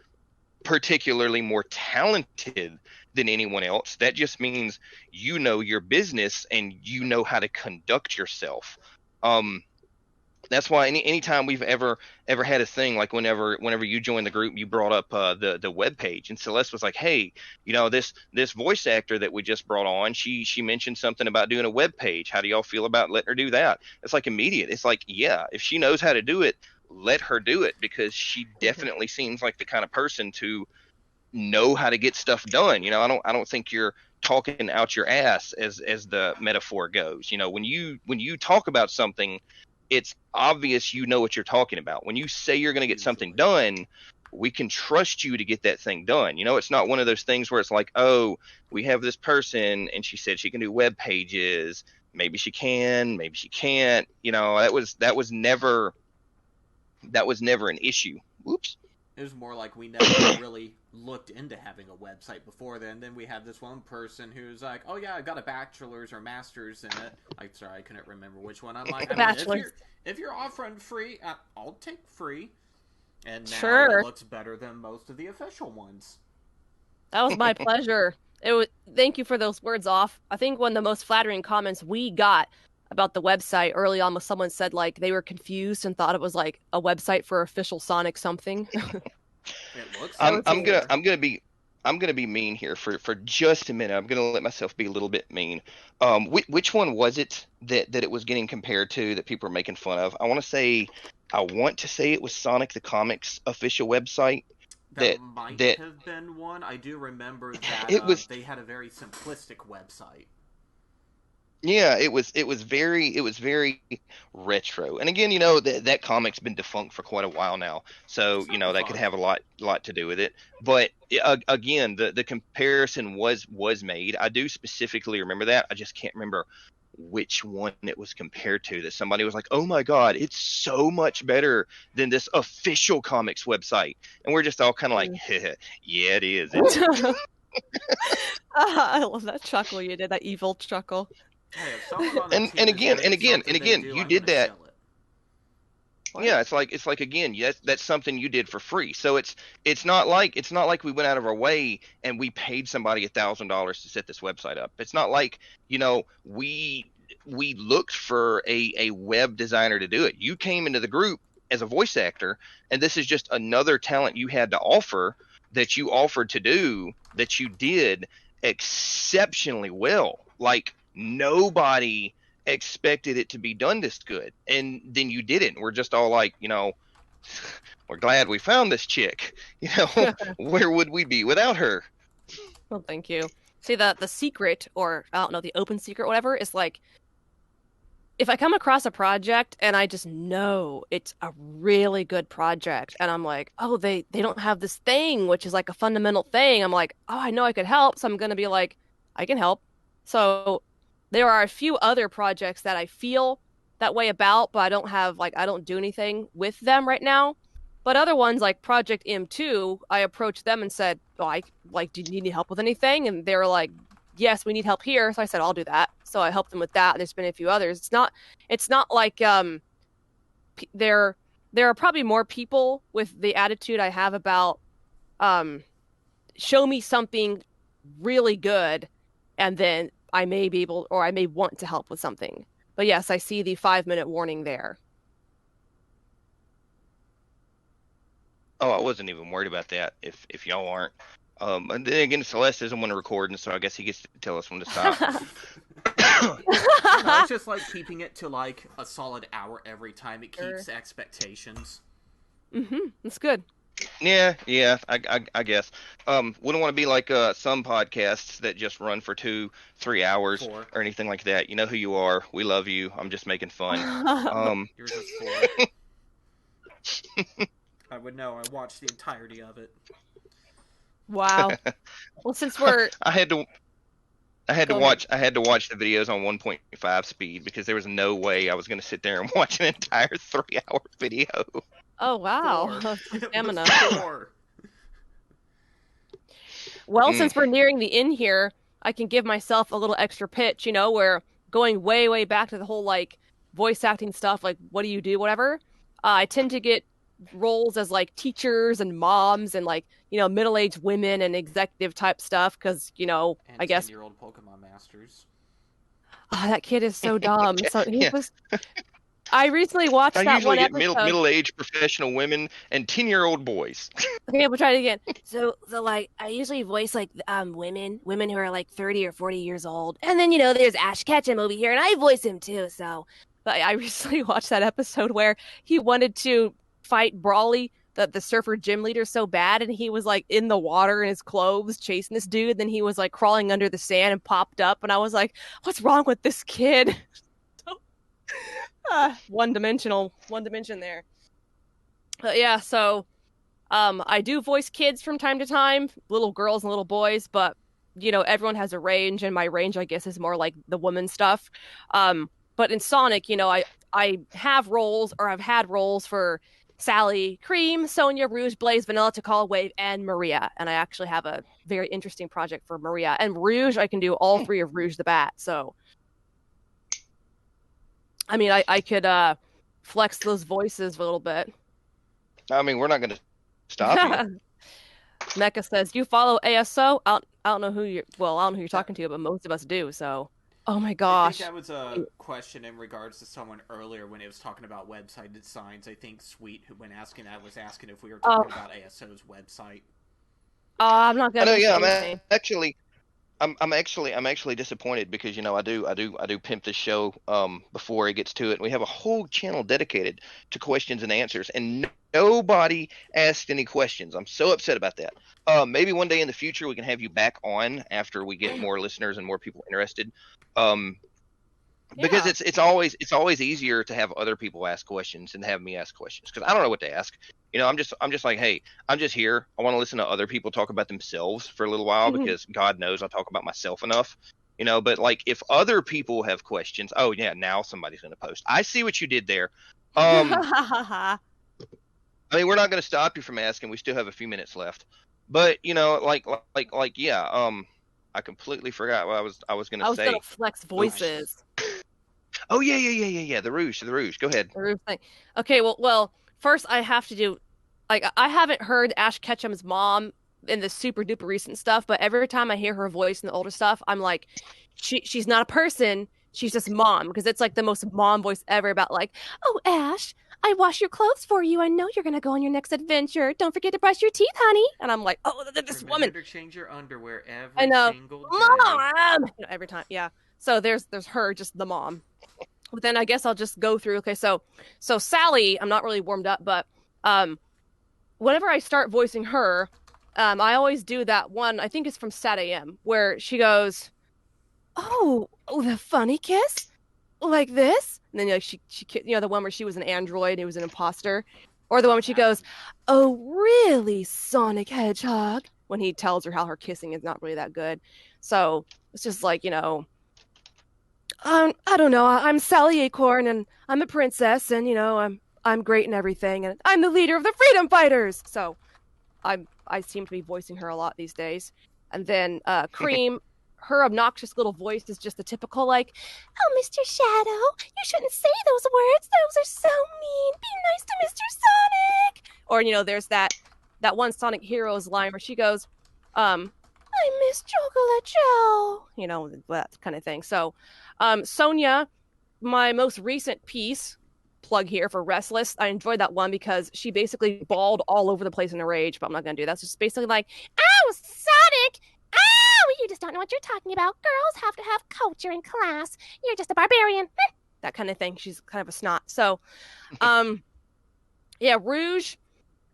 particularly more talented than anyone else. That just means you know your business and you know how to conduct yourself. Um, that's why anytime we've ever had a thing, like whenever you joined the group, you brought up the web page, and Celeste was like, hey, this voice actor that we just brought on, she mentioned something about doing a web page. How do y'all feel about letting her do that? It's like immediate. It's like, yeah, if she knows how to do it, let her do it, because she definitely seems like the kind of person to know how to get stuff done. I don't think you're talking out your ass, as the metaphor goes. When you talk about something, it's obvious you know what you're talking about. When you say you're going to get something done, we can trust you to get that thing done. It's not one of those things where it's like, oh, we have this person and she said she can do web pages. Maybe she can, maybe she can't. That was never an issue. Whoops.
It was more like we never really looked into having a website before then. Then we had this one person who's like, oh yeah, I got a bachelor's or master's in it. Sorry, I couldn't remember which one. I'm like, if you're offering free, I'll take free. And now
Sure.
It looks better than most of the official ones.
That was my pleasure. Thank you for those words off. I think one of the most flattering comments we got about the website early on was someone said like they were confused and thought it was like a website for official Sonic something.
It looks
I'm gonna be mean here for just a minute. I'm gonna let myself be a little bit mean. Which one was it that it was getting compared to that people were making fun of? I want to say it was Sonic the Comics official website.
That might have been one. I do remember that they had a very simplistic website.
Yeah, it was very retro. And again, that comic's been defunct for quite a while now. So, that could have a lot to do with it. But again, the comparison was made. I do specifically remember that. I just can't remember which one it was compared to, that somebody was like, "Oh my God, it's so much better than this official comics website." And we're just all kind of like, "Yeah, it is."
I love that chuckle you did, that evil chuckle.
Hey, if someone on
and again, you did that. Yeah, it's like again, that's something you did for free. So it's not like we went out of our way and we paid somebody $1,000 to set this website up. It's not like we we looked for a web designer to do it. You came into the group as a voice actor, and this is just another talent you had to offer that you offered to do that you did exceptionally well. Like nobody expected it to be done this good, and then you did it. And we're just all like, we're glad we found this chick. Where would we be without her?
Well, thank you. See, the secret, or I don't know, the open secret, whatever, is like, if I come across a project and I just know it's a really good project, and I'm like, oh, they don't have this thing, which is like a fundamental thing. I'm like, oh, I know I could help, so I'm gonna be like, I can help. So there are a few other projects that I feel that way about, but I don't do anything with them right now. But other ones like Project M2, I approached them and said, "Oh, do you need any help with anything?" And they were like, "Yes, we need help here." So I said, "I'll do that." So I helped them with that. There's been a few others. It's not like there are probably more people with the attitude I have about show me something really good, and then I may be able, or I may want to help with something. But yes, I see the 5-minute warning there.
Oh, I wasn't even worried about that. If y'all aren't, and then again, Celeste doesn't want to record, and so I guess he gets to tell us when to stop.
It's just like keeping it to like a solid hour every time. It keeps expectations.
That's good.
Yeah, I guess. Wouldn't want to be like some podcasts that just run for 2-3 hours
4.
or anything like that. You know who you are. We love you. I'm just making fun.
Yours is 4. I would know. I watched the entirety of it.
Wow. Well, since we're
I had to watch the videos on 1.5 speed because there was no way I was going to sit there and watch an entire 3-hour video.
Oh wow. Stamina.
4.
Well, since we're nearing the end here, I can give myself a little extra pitch, where going way, way back to the whole like voice acting stuff, like what do you do, whatever. I tend to get roles as like teachers and moms and like middle-aged women and executive type stuff because I guess
10-year-old Pokemon masters.
That kid is so dumb. So he was. I recently watched that one episode.
Middle-aged professional women and 10-year-old boys.
Okay, we'll try it again. So like I usually voice like women who are like 30 or 40 years old, and then there's Ash Ketchum over here, and I voice him too. So, but I recently watched that episode where he wanted to fight Brawly, the surfer gym leader, so bad, and he was like in the water in his clothes chasing this dude. And then he was like crawling under the sand and popped up, and I was like, "What's wrong with this kid?" One dimension there. But yeah, so I do voice kids from time to time, little girls and little boys, but everyone has a range, and my range, I guess, is more like the woman stuff. But in Sonic, I have roles, or I've had roles for Sally, Cream, Sonia, Rouge, Blaze, Vanilla, Takala, Wave, and Maria. And I actually have a very interesting project for Maria. And Rouge, I can do all 3 of Rouge the Bat. So, I mean, I could flex those voices a little bit.
I mean, we're not going to stop you.
Mecha says, "You follow ASO?" I don't know who you're. Well, I don't know who you're talking to, but most of us do. So, oh my gosh.
I think that was a question in regards to someone earlier when it was talking about website designs. I think Sweet, when asking that, was asking if we were talking about ASO's website.
I'm not gonna.
I'm actually disappointed because I do pimp this show before it gets to it. And we have a whole channel dedicated to questions and answers, and nobody asked any questions. I'm so upset about that. Maybe one day in the future we can have you back on after we get more listeners and more people interested. Because it's always easier to have other people ask questions than have me ask questions because I don't know what to ask. I'm just like, hey, I'm just here. I want to listen to other people talk about themselves for a little while because God knows I talk about myself enough. But like if other people have questions, oh yeah, now somebody's going to post. I see what you did there. I mean, we're not going to stop you from asking. We still have a few minutes left. But yeah. I completely forgot what I was going to say.
I was going to flex voices.
Oh yeah. The Rouge. Go ahead.
The Rouge thing. Okay, well, first I have to do, like, I haven't heard Ash Ketchum's mom in the super duper recent stuff, but every time I hear her voice in the older stuff, I'm like, she's not a person. she's just mom because it's like the most mom voice ever about like, oh Ash, I wash your clothes for you. I know you're gonna go on your next adventure. Don't forget to brush your teeth, honey. And I'm like, oh, this
Remember
woman.
to change your underwear
I
every
know,
single day.
mom. Every time, yeah. So there's her, just the mom. But then I guess I'll just go through. Okay, so Sally, I'm not really warmed up, but whenever I start voicing her, I always do that one. I think it's from Sat AM where she goes, "Oh, the funny kiss like this," and then she the one where she was an android, it was an imposter, or the one where she goes, "Oh, really, Sonic Hedgehog," when he tells her how her kissing is not really that good. So it's just like I don't know. I'm Sally Acorn, and I'm a princess, and I'm great and everything, and I'm the leader of the freedom fighters. So I seem to be voicing her a lot these days. And then Cream, her obnoxious little voice is just the typical like, "Oh, Mr. Shadow, you shouldn't say those words. Those are so mean. Be nice to Mr. Sonic." Or there's that one Sonic Heroes line where she goes, "I miss Chocolate Joe," that kind of thing. So, Sonia, my most recent piece, plug here for Restless. I enjoyed that one because she basically bawled all over the place in a rage, but I'm not gonna do that. It's just basically like, "Ow, Sonic! Ow! You just don't know what you're talking about. Girls have to have culture in class. You're just a barbarian." That kind of thing. She's kind of a snot. So, yeah, Rouge.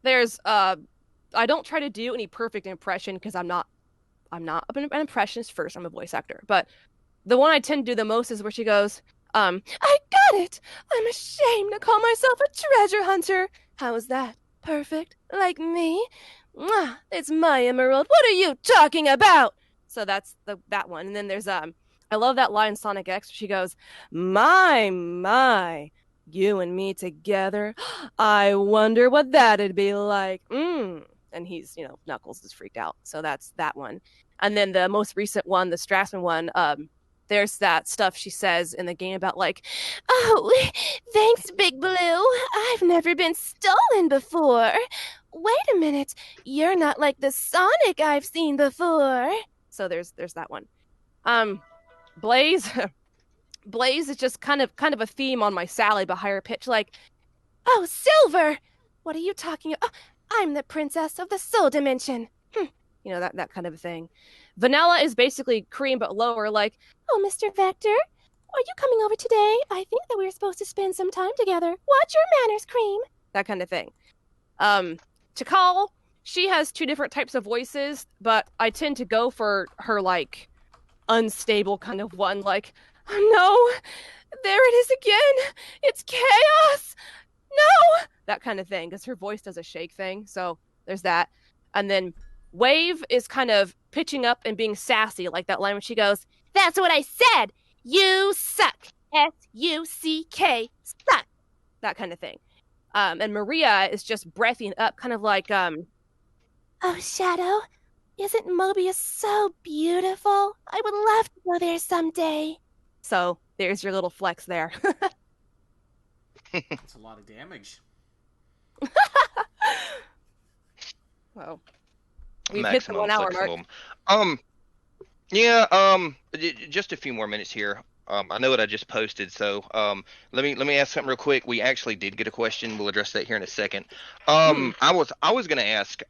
There's I don't try to do any perfect impression because I'm not an impressionist first. I'm a voice actor. But the one I tend to do the most is where she goes, "I got it. I'm ashamed to call myself a treasure hunter. How is that? Perfect? Like me? Mwah, it's my emerald. What are you talking about?" So that's that one. And then there's I love that line in Sonic X where she goes, My, you and me together. I wonder what that'd be like. And he's, Knuckles is freaked out. So that's that one. And then the most recent one, the Strassman one, there's that stuff she says in the game about like, "Oh, thanks, Big Blue. I've never been stolen before. Wait a minute, you're not like the Sonic I've seen before." So there's that one. Blaze, Blaze is just kind of a theme on my Sally, but higher pitch, like, "Oh, Silver, what are you talking about? Oh, I'm the princess of the Soul Dimension." That kind of a thing. Vanilla is basically Cream but lower, like, "Oh, Mr. Vector, are you coming over today? I think that we were supposed to spend some time together. Watch your manners, Cream." That kind of thing. Chakal, she has two different types of voices, but I tend to go for her like unstable kind of one, like, "Oh no, there it is again. It's chaos. No!" That kind of thing, because her voice does a shake thing. So there's that. And then Wave is kind of pitching up and being sassy, like that line when she goes, "That's what I said. You suck. SUCK. Suck." That kind of thing. And Maria is just breathing up, kind of like, "Oh, Shadow, isn't Mobius so beautiful? I would love to go there someday." So there's your little flex there.
That's a lot of damage.
Well, we've hit the
Maximum
1 hour
flexible.
mark.
Yeah, just a few more minutes here. I know what I just posted, so let me ask something real quick. We actually did get a question. We'll address that here in a second. I was gonna ask,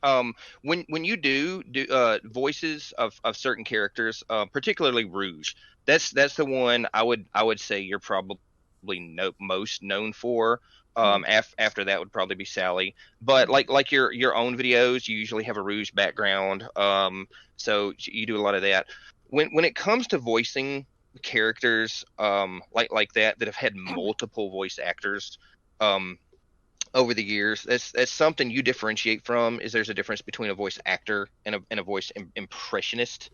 when you do voices of certain characters, particularly Rouge, that's the one I would say you're probably most known for. After that would probably be Sally, but like your own videos, you usually have a Rouge background. So you do a lot of that. When it comes to voicing characters like that have had multiple voice actors over the years, that's something you differentiate from. Is there's a difference between a voice actor and a voice impressionist.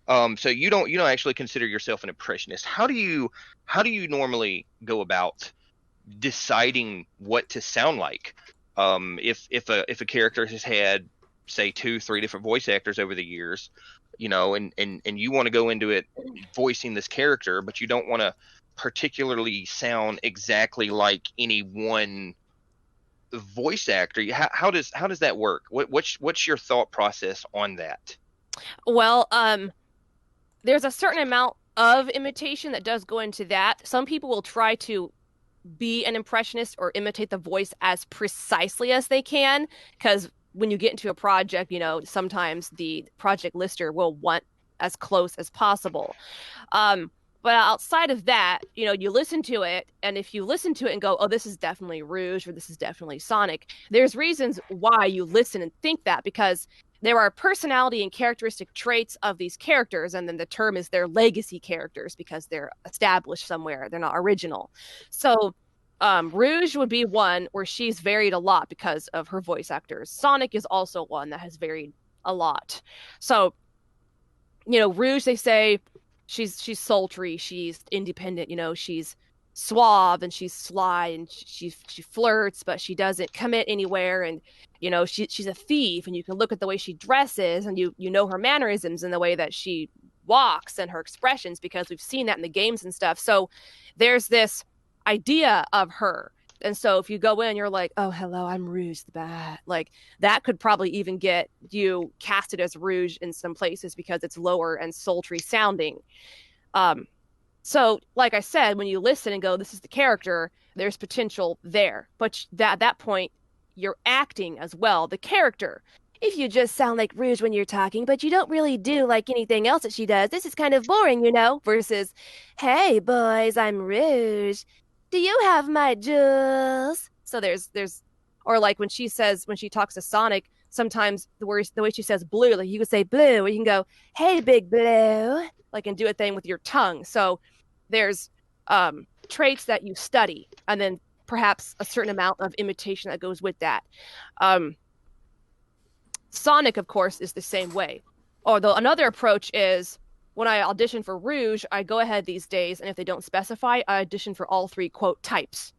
So you don't actually consider yourself an impressionist. How do you normally go about deciding what to sound like? If a character has had, say, 2-3 different voice actors over the years, and you want to go into it voicing this character, but you don't want to particularly sound exactly like any one voice actor. How does that work? What's your thought process on that?
Well, there's a certain amount of imitation that does go into that. Some people will try to be an impressionist or imitate the voice as precisely as they can, because when you get into a project, sometimes the project lister will want as close as possible. But outside of that, you listen to it, and if you listen to it and go, oh, this is definitely Rouge or this is definitely Sonic, there's reasons why you listen and think that, because there are personality and characteristic traits of these characters, and then the term is their legacy characters because they're established somewhere. They're not original. So Rouge would be one where she's varied a lot because of her voice actors. Sonic is also one that has varied a lot. So, Rouge, they say she's sultry, she's independent, she's suave and she's sly and she flirts, but she doesn't commit anywhere. And she's a thief, and you can look at the way she dresses and you know her mannerisms and the way that she walks and her expressions, because we've seen that in the games and stuff. So there's this idea of her. And so if you go in, you're like, oh, hello, I'm Rouge the Bat. Like, that could probably even get you casted as Rouge in some places because it's lower and sultry sounding. So, like I said, when you listen and go, this is the character, there's potential there. But at that point, you're acting as well, the character. If you just sound like Rouge when you're talking, but you don't really do like anything else that she does, this is kind of boring, versus, hey, boys, I'm Rouge. Do you have my jewels? So there's, or like when she talks to Sonic, sometimes the way she says blue, like you could say blue, or you can go, hey, big blue, like, and do a thing with your tongue. So there's traits that you study, and then perhaps a certain amount of imitation that goes with that. Sonic, of course, is the same way. Although another approach is, when I audition for Rouge, I go ahead these days, and if they don't specify, I audition for all three, quote, types,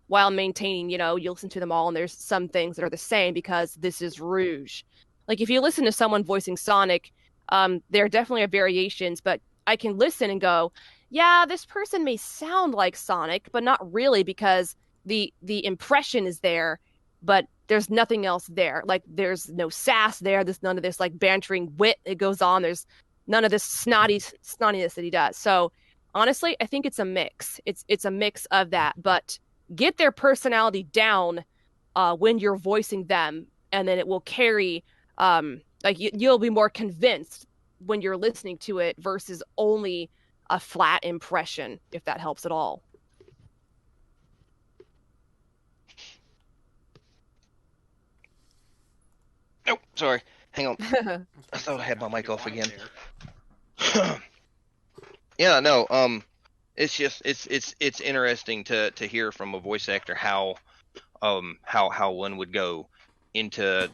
while maintaining, you listen to them all, and there's some things that are the same because this is Rouge. Like, if you listen to someone voicing Sonic, there definitely are variations, but I can listen and go, yeah, this person may sound like Sonic, but not really, because the impression is there, but there's nothing else there. Like, there's no sass there. There's none of this, like, bantering wit that goes on. There's none of this snottiness that he does. So honestly, I think it's a mix. It's a mix of that, but get their personality down when you're voicing them, and then it will carry, like, you'll be more convinced when you're listening to it versus only a flat impression, if that helps at all.
Nope, sorry. Hang on. I thought I had my mic off again. Yeah, no. It's just it's interesting to hear from a voice actor how one would go into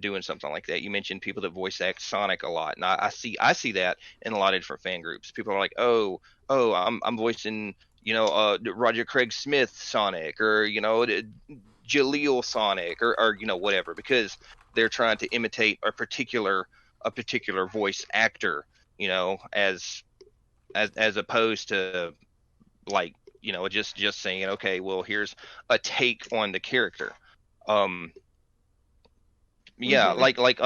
doing something like that. You mentioned people that voice act Sonic a lot, and I see that in a lot of different fan groups. People are like, oh, I'm voicing Roger Craig Smith Sonic, or Jaleel Sonic, or whatever, because they're trying to imitate a particular voice actor, as opposed to, like, just saying, okay, well, here's a take on the character. Yeah,
Mhm.
like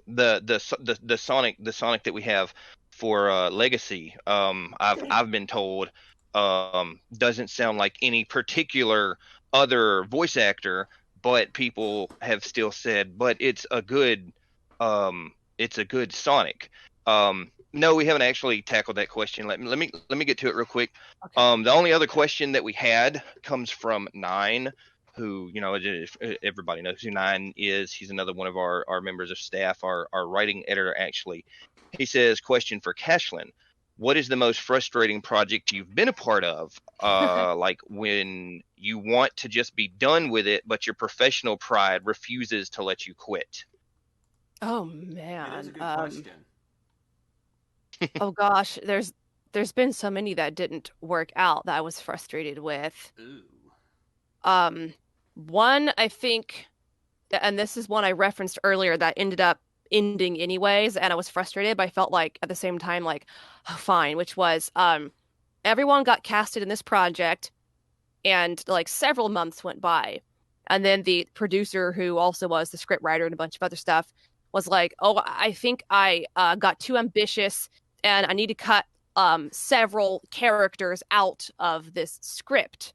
the Sonic that we have for Legacy, I've been told doesn't sound like any particular other voice actor, but people have still said, but it's a good Sonic. No, we haven't actually tackled that question. Let me get to it real quick.
Okay.
The only other question that we had comes from Nine, who, if everybody knows who Nine is. He's another one of our members of staff, our writing editor, actually. He says, question for Cashlin: what is the most frustrating project you've been a part of? Like, when you want to just be done with it, but your professional pride refuses to let you quit.
Oh man.
It is a good question.
Oh gosh, there's been so many that didn't work out that I was frustrated with.
Ooh.
One, I think, and this is one I referenced earlier, that ended up ending anyways, and I was frustrated, but I felt like at the same time, like, oh, fine, which was everyone got casted in this project, and like several months went by, and then the producer, who also was the script writer and a bunch of other stuff, was like, oh, I think I got too ambitious, and I need to cut several characters out of this script.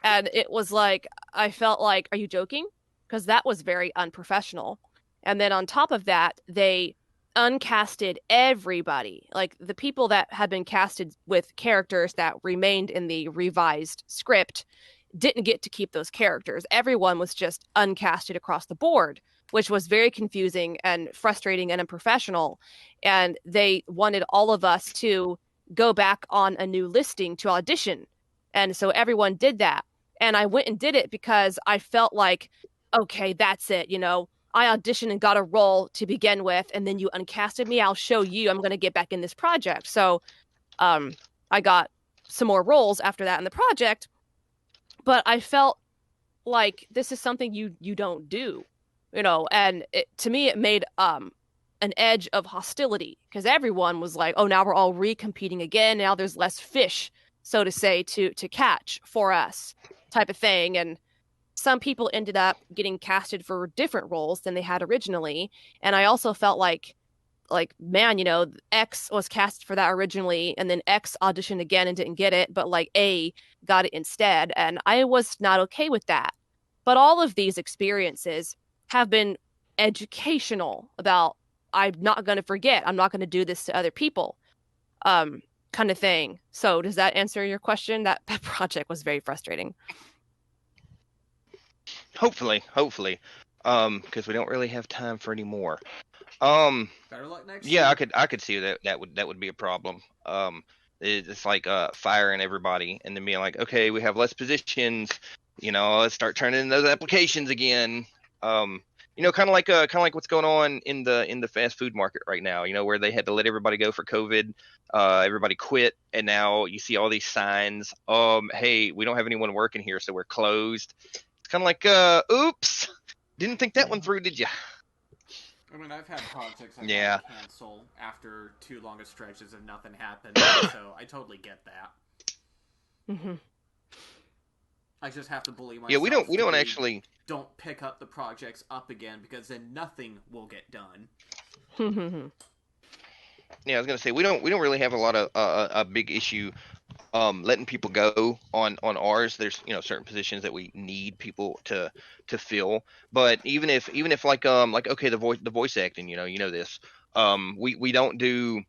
And it was like, I felt like, are you joking? Because that was very unprofessional. And then on top of that, they uncasted everybody. Like the people that had been casted with characters that remained in the revised script didn't get to keep those characters. Everyone was just uncasted across the board, which was very confusing and frustrating and unprofessional. And they wanted all of us to go back on a new listing to audition. And so everyone did that. And I went and did it because I felt like, okay, that's it. I auditioned and got a role to begin with, and then you uncasted me. I'll show you. I'm going to get back in this project. So I got some more roles after that in the project, but I felt like this is something you don't do, and to me it made an edge of hostility because everyone was like, oh, now we're all recompeting again. Now there's less fish, so to say, to catch for us, type of thing. And some people ended up getting casted for different roles than they had originally. And I also felt like man, X was cast for that originally, and then X auditioned again and didn't get it, but like A got it instead. And I was not okay with that. But all of these experiences have been educational about, I'm not going to forget. I'm not going to do this to other people, kind of thing. So does that answer your question? That project was very frustrating.
Hopefully, because we don't really have time for any more.
Better luck next
yeah,
year.
I could see that would be a problem. It's like firing everybody and then being like, okay, we have less positions. Let's start turning in those applications again. Kind of like what's going on in the fast food market right now. Where they had to let everybody go for COVID. Everybody quit, and now you see all these signs. Hey, we don't have anyone working here, so we're closed. It's kind of like, oops, didn't think that one through, did you?
I mean, I've had projects I've
Yeah.
had to cancel after too long of stretches and nothing happened, so I totally get that.
Mm-hmm.
I just have to bully myself.
Yeah, we don't actually
don't pick up the projects up again because then nothing will get done.
Yeah, I was gonna say we don't really have a lot of a big issue letting people go on ours. There's certain positions that we need people to fill, but even if like okay, the voice acting, this, we don't do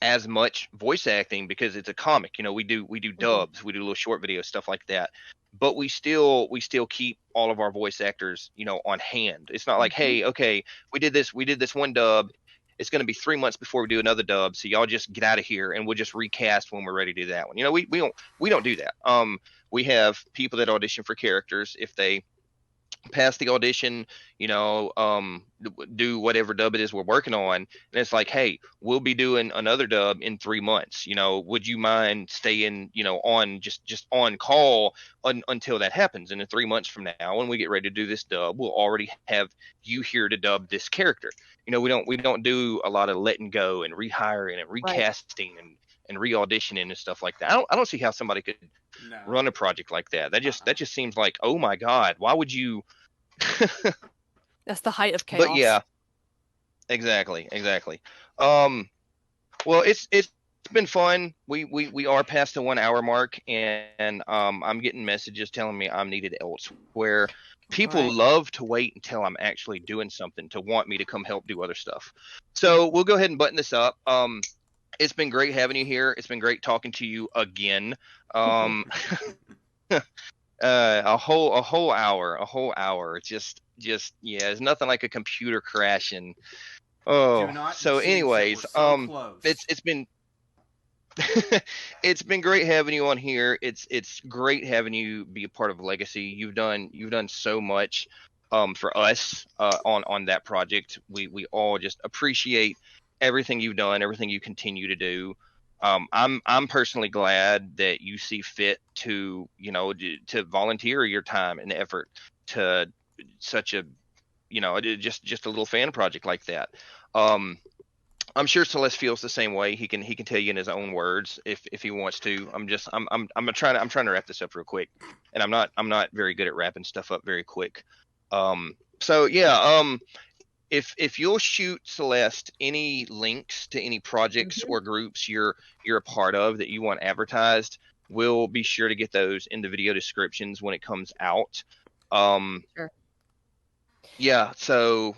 as much voice acting because it's a comic. We do dubs, we do little short videos, stuff like that. But we still keep all of our voice actors, on hand. It's not like, hey, okay, we did this one dub. It's going to be 3 months before we do another dub, so y'all just get out of here, and we'll just recast when we're ready to do that one. We don't do that. We have people that audition for characters. If they pass the audition, do whatever dub it is we're working on, and it's like, hey, we'll be doing another dub in 3 months. Would you mind staying, on just on call until that happens? And in 3 months from now, when we get ready to do this dub, we'll already have you here to dub this character. We don't do a lot of letting go and rehiring and recasting and re-auditioning and stuff like that. I don't see how somebody could run a project like that. That just seems like, oh my god, why would you?
That's the height of chaos.
But yeah, exactly. Well, it's been fun. We are past the 1 hour mark, and I'm getting messages telling me I'm needed elsewhere. People love to wait until I'm actually doing something to want me to come help do other stuff. So we'll go ahead and button this up. It's been great having you here. It's been great talking to you again. A whole hour. Just yeah, there's nothing like a computer crash. And so anyways, it's been it's been great having you on here. It's great having you be a part of Legacy. You've done so much for us on that project. We all just appreciate everything you've done, everything you continue to do. I'm personally glad that you see fit to to volunteer your time and effort to such a just a little fan project like that. I'm sure Celeste feels the same way. He can tell you in his own words if he wants to. I'm trying to wrap this up real quick, and I'm not very good at wrapping stuff up very quick. So yeah, if you'll shoot Celeste any links to any projects or groups you're a part of that you want advertised, we'll be sure to get those in the video descriptions when it comes out.
Sure.
Yeah. So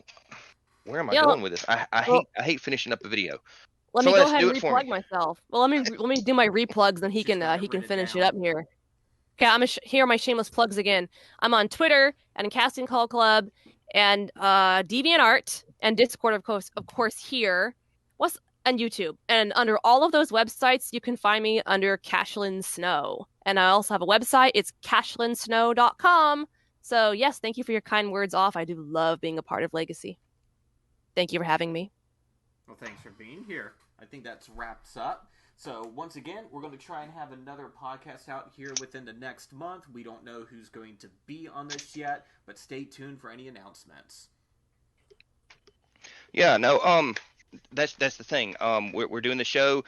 where am I going with this? I hate finishing up a video.
Let me go
Celeste,
ahead
do
and
it for
replug
me.
myself. Well, let me do my replugs, then he can finish it up here. Okay, I'm gonna here are my shameless plugs again. I'm on Twitter and Casting Call Club and DeviantArt and Discord, of course here. And YouTube. And under all of those websites, you can find me under Cashlin Snow. And I also have a website. It's CashlinSnow.com. So yes, thank you for your kind words off. I do love being a part of Legacy. Thank you for having me.
Well, thanks for being here. I think that's wraps up. So once again, we're going to try and have another podcast out here within the next month. We don't know who's going to be on this yet, but stay tuned for any announcements.
Yeah, no, that's the thing. We're doing the show.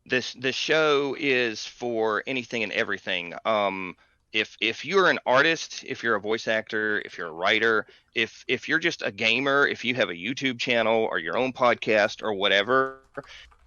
This show is for anything and everything. If you're an artist, if you're a voice actor, if you're a writer, if you're just a gamer, if you have a YouTube channel or your own podcast or whatever,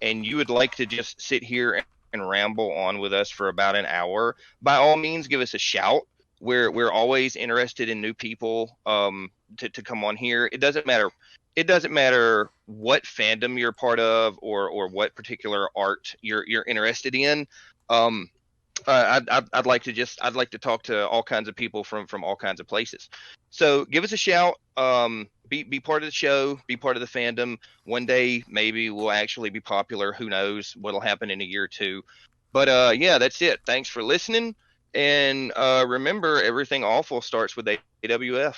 and you would like to just sit here and ramble on with us for about an hour, by all means, give us a shout. We're always interested in new people to come on here. It doesn't matter. It doesn't matter what fandom you're part of or what particular art you're interested in. I'd like to talk to all kinds of people from all kinds of places. So give us a shout. Be part of the show. Be part of the fandom. One day maybe we'll actually be popular. Who knows what'll happen in a year or two. But yeah, that's it. Thanks for listening. And remember, everything awful starts with AWF.